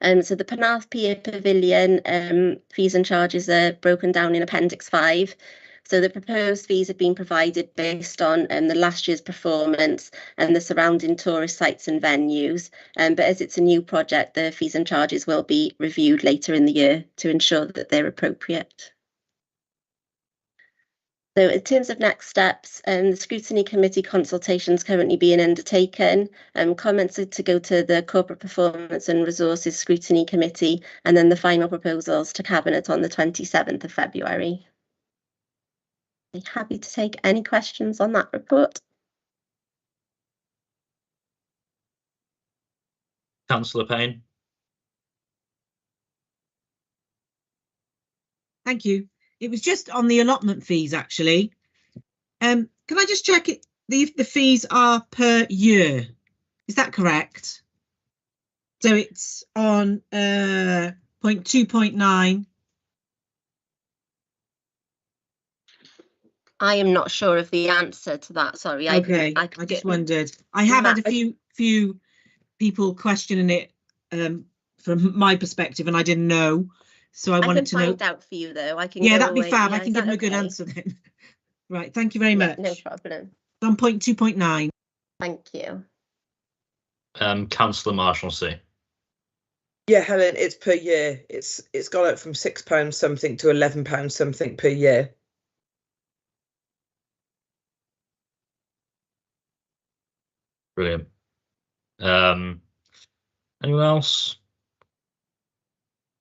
So the Penarth Pier Pavilion fees and charges are broken down in Appendix 5. So the proposed fees have been provided based on the last year's performance and the surrounding tourist sites and venues. But as it's a new project, the fees and charges will be reviewed later in the year to ensure that they're appropriate. So in terms of next steps, the Scrutiny Committee consultation is currently being undertaken. Comments are to go to the Corporate Performance and Resources Scrutiny Committee, and then the final proposals to Cabinet on the 27th of February. I'm happy to take any questions on that report. Councillor Payne. Thank you. It was just on the allotment fees, actually. Can I just check it? The fees are per year. Is that correct? So it's on point 2.9. I am not sure of the answer to that. Sorry. Okay, I just wondered. I have had a few people questioning it from my perspective, and I didn't know. So I wanted to know. I can find out for you, though. I can. Yeah, that'd be fab. I can give them a good answer then. Right. Thank you very much. No problem. On point 2.9. Thank you. Councillor Marshalsea. Yeah, Helen, it's per year. It's gone up from £6 something to £11 something per year. Brilliant. Anyone else?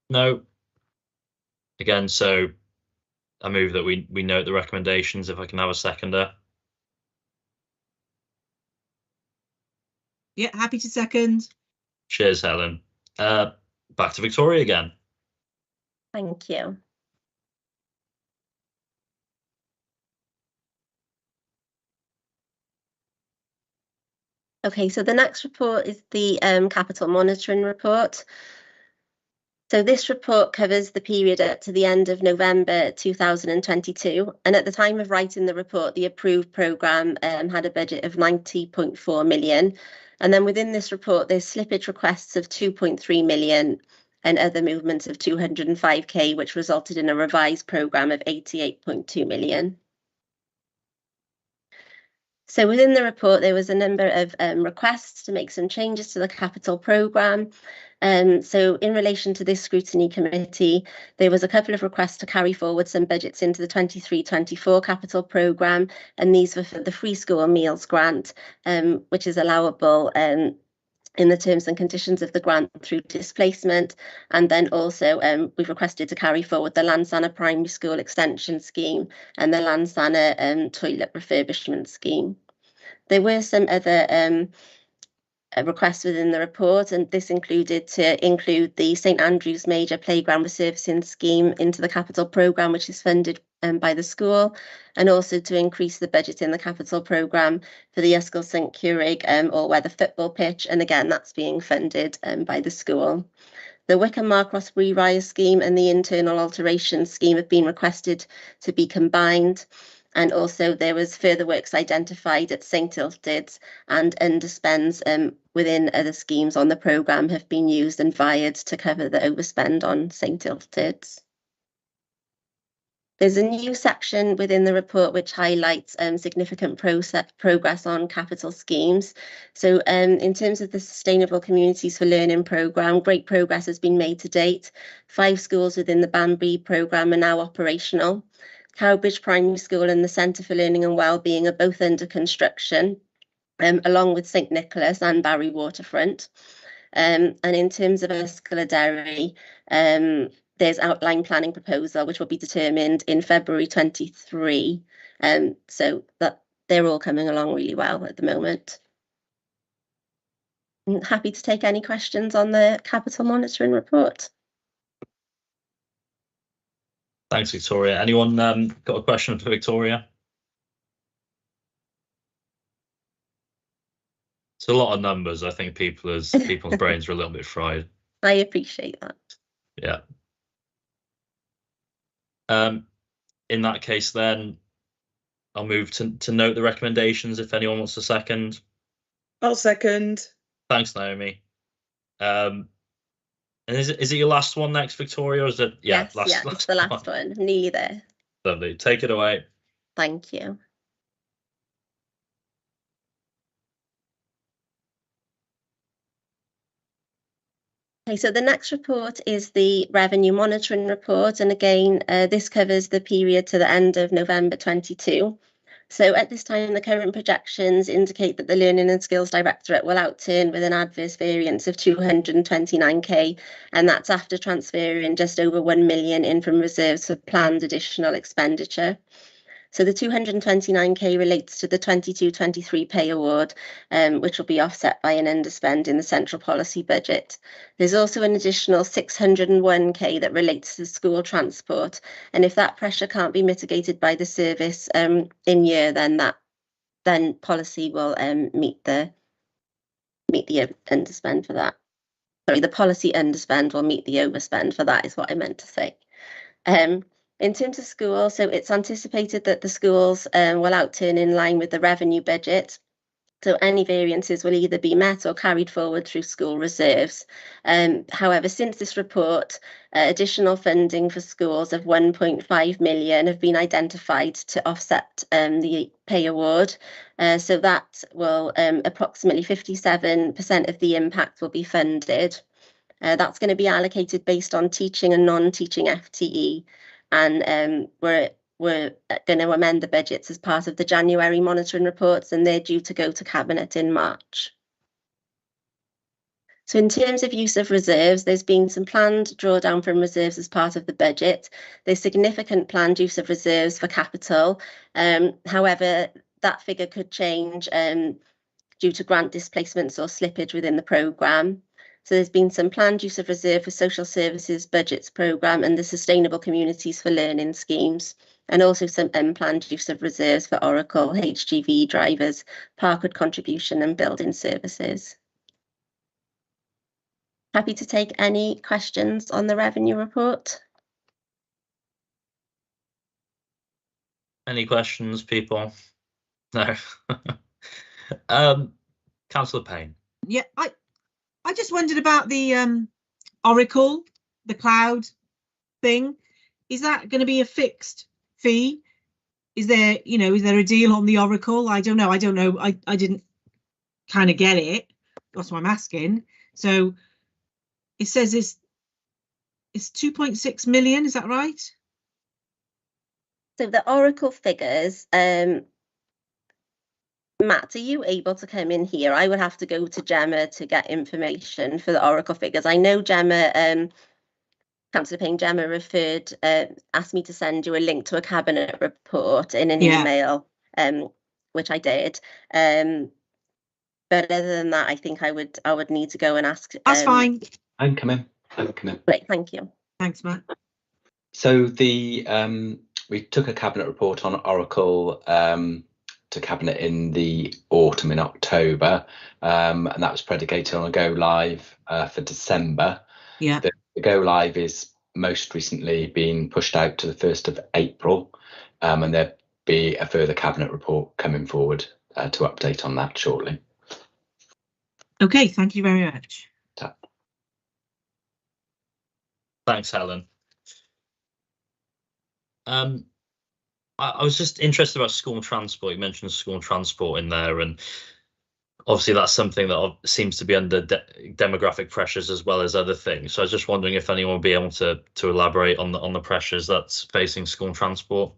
No. Again, so I move that we note the recommendations. If I can have a seconder. Yeah, happy to second. Cheers, Helen. Back to Victoria again. Thank you. Okay, so the next report is the capital monitoring report. So this report covers the period up to the end of November 2022. And at the time of writing the report, the approved programme had a budget of 90.4 million. And then within this report, there's slippage requests of 2.3 million and other movements of 205k, which resulted in a revised programme of 88.2 million. So within the report, there was a number of requests to make some changes to the capital programme. So in relation to this scrutiny committee, there was a couple of requests to carry forward some budgets into the 23-24 capital programme, and these were for the free school meals grant, which is allowable in the terms and conditions of the grant through displacement. And then also we've requested to carry forward the Lansana Primary School Extension Scheme and the Lansana Toilet Refurbishment Scheme. There were some other requests within the report, and this included to include the St Andrews Major Playground Resurfacing Scheme into the capital programme, which is funded by the school, and also to increase the budget in the capital programme for the Ysgol St Curig all-weather football pitch, and again that's being funded by the school. The Wickham Marcross Rewire Scheme and the Internal Alteration Scheme have been requested to be combined. And also there was further works identified at St Illtyds, and underspends within other schemes on the programme have been used and vied to cover the overspend on St Illtyds. There's a new section within the report which highlights significant progress on capital schemes. So in terms of the Sustainable Communities for Learning programme, great progress has been made to date. 5 schools within the Banbury programme are now operational. Cowbridge Primary School and the Centre for Learning and Wellbeing are both under construction, along with St Nicholas and Barry Waterfront. And in terms of Ysgol there's outline planning proposal which will be determined in February 23. So that they're all coming along really well at the moment. I'm happy to take any questions on the capital monitoring report. Thanks, Victoria. Anyone got a question for Victoria? It's a lot of numbers. I think people's brains are a little bit fried. I appreciate that. Yeah. In that case, then I'll move to note the recommendations. If anyone wants to second, I'll second. Thanks, Naomi. And is it your last one next, Victoria, or is it? Yeah, Yes, yeah, it's the last one. Nearly there. Lovely. Take it away. Thank you. Okay, so the next report is the revenue monitoring report, and again, this covers the period to the end of November 22. So at this time, the current projections indicate that the Learning and Skills Directorate will outturn with an adverse variance of 229k, and that's after transferring just over 1 million in from reserves for planned additional expenditure. So the 229k relates to the 22-23 pay award, which will be offset by an underspend in the central policy budget. There's also an additional 601k that relates to school transport, and if that pressure can't be mitigated by the service in year, then policy will meet the underspend for that. Sorry, the policy underspend will meet the overspend for that, is what I meant to say. In terms of schools, so it's anticipated that the schools will outturn in line with the revenue budget. So any variances will either be met or carried forward through school reserves. However, since this report, additional funding for schools of 1.5 million have been identified to offset the pay award. So that will approximately 57% of the impact will be funded. That's going to be allocated based on teaching and non-teaching FTE. And we're going to amend the budgets as part of the January monitoring reports, and they're due to go to Cabinet in March. So in terms of use of reserves, there's been some planned drawdown from reserves as part of the budget. There's significant planned use of reserves for capital. However, that figure could change due to grant displacements or slippage within the programme. So there's been some planned use of reserve for social services budgets programme and the Sustainable Communities for Learning schemes, and also some unplanned use of reserves for Oracle, HGV drivers, Parkwood contribution and building services. Happy to take any questions on the revenue report. Any questions, people? No. Councillor Payne. Yeah, I just wondered about the Oracle, the cloud thing. Is that going to be a fixed fee? Is there a deal on the Oracle? I don't know. I didn't kind of get it. That's what I'm asking. So it says it's 2.6 million. Is that right? So the Oracle figures, Matt, are you able to come in here? I would have to go to Gemma to get information for the Oracle figures. I know Gemma, Councillor Payne, Gemma asked me to send you a link to a Cabinet report in an email, which I did. But other than that, I think I would need to go and ask. That's fine. I can come in. Great, thank you. Thanks, Matt. So we took a Cabinet report on Oracle to Cabinet in the autumn, in October, and that was predicated on a go live for December. Yeah. The go live is most recently been pushed out to the 1st of April, and there'll be a further Cabinet report coming forward to update on that shortly. Okay, thank you very much. Thanks, Helen. I was just interested about school transport. You mentioned school transport in there, and obviously that's something that seems to be under demographic pressures as well as other things. So I was just wondering if anyone would be able to elaborate on the pressures that's facing school transport.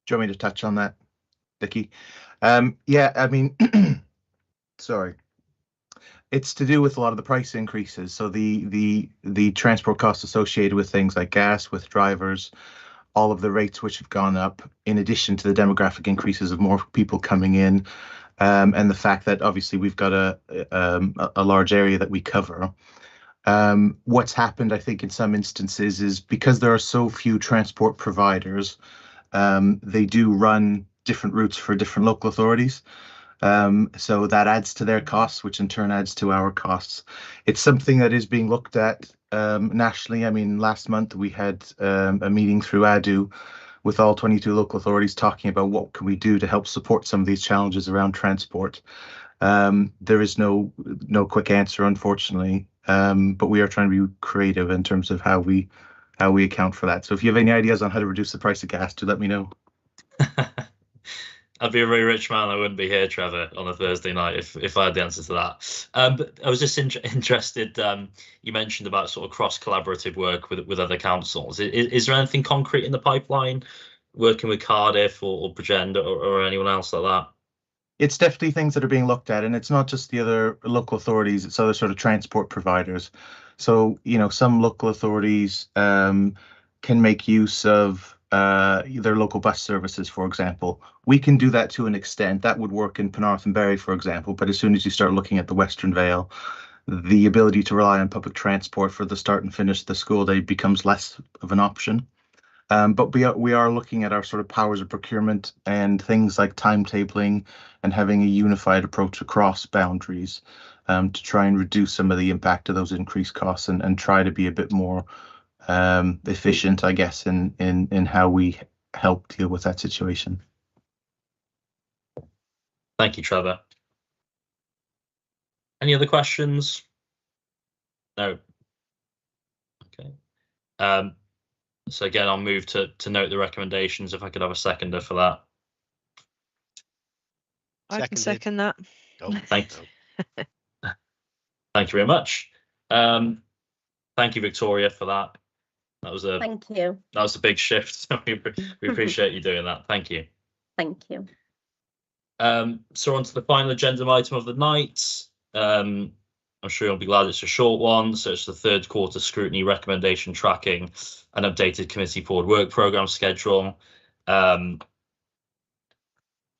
Do you want me to touch on that, Vicky? Yeah, I mean, sorry. It's to do with a lot of the price increases. So the transport costs associated with things like gas, with drivers, all of the rates which have gone up, in addition to the demographic increases of more people coming in, and the fact that obviously we've got a large area that we cover. What's happened, I think, in some instances is because there are so few transport providers, they do run different routes for different local authorities. So that adds to their costs, which in turn adds to our costs. It's something that is being looked at nationally. I mean, last month we had a meeting through ADU with all 22 local authorities talking about what can we do to help support some of these challenges around transport. There is no quick answer, unfortunately, but we are trying to be creative in terms of how we account for that. So if you have any ideas on how to reduce the price of gas, do let me know. I'd be a very rich man. I wouldn't be here, Trevor, on a Thursday night if I had the answer to that. But I was just interested. You mentioned about sort of cross-collaborative work with other councils. Is there anything concrete in the pipeline, working with Cardiff or Bridgend or anyone else like that? It's definitely things that are being looked at, and it's not just the other local authorities, it's other sort of transport providers. So, some local authorities can make use of their local bus services, for example. We can do that to an extent. That would work in Penarth and Bury, for example, but as soon as you start looking at the Western Vale, the ability to rely on public transport for the start and finish of the school day becomes less of an option. But we are looking at our sort of powers of procurement and things like timetabling and having a unified approach across boundaries to try and reduce some of the impact of those increased costs and try to be a bit more efficient, I guess, in how we help deal with that situation. Thank you, Trevor. Any other questions? No. Okay. So again, I'll move to note the recommendations. If I could have a seconder for that. I can second that. Oh, thank you very much. Thank you, Victoria, for that. That was Thank you. That was a big shift. We appreciate you doing that. Thank you. Thank you. So on to the final agenda item of the night. I'm sure you'll be glad it's a short one. So it's the third quarter scrutiny recommendation tracking and updated committee forward work programme schedule.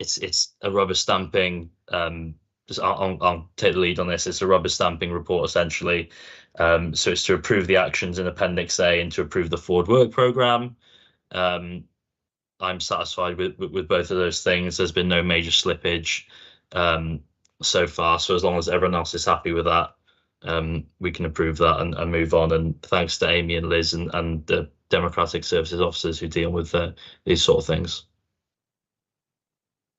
It's a rubber stamping. I'll take the lead on this. It's a rubber stamping report essentially. So it's to approve the actions in Appendix A and to approve the forward work programme. I'm satisfied with both of those things. There's been no major slippage so far. So as long as everyone else is happy with that, we can approve that and move on. And thanks to Amy and Liz and the Democratic Services officers who deal with these sort of things.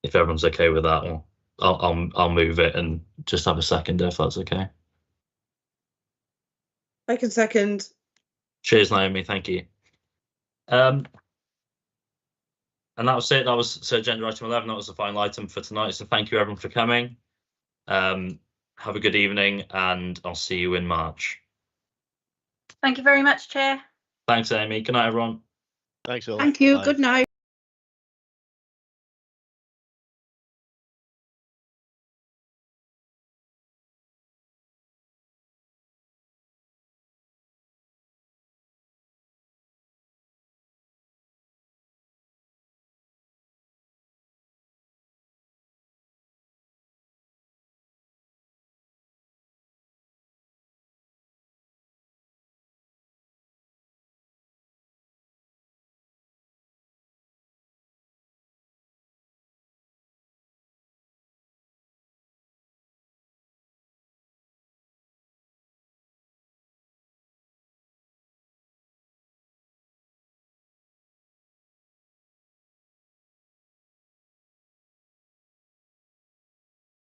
If everyone's okay with that, well, I'll move it and just have a second if that's okay. I can second. Cheers, Naomi. Thank you. And that was it. That was agenda item 11. That was the final item for tonight. So thank you everyone for coming. Have a good evening, and I'll see you in March. Thank you very much, Chair. Thanks, Amy. Good night, everyone. Thanks all. Thank you. Bye. Good night.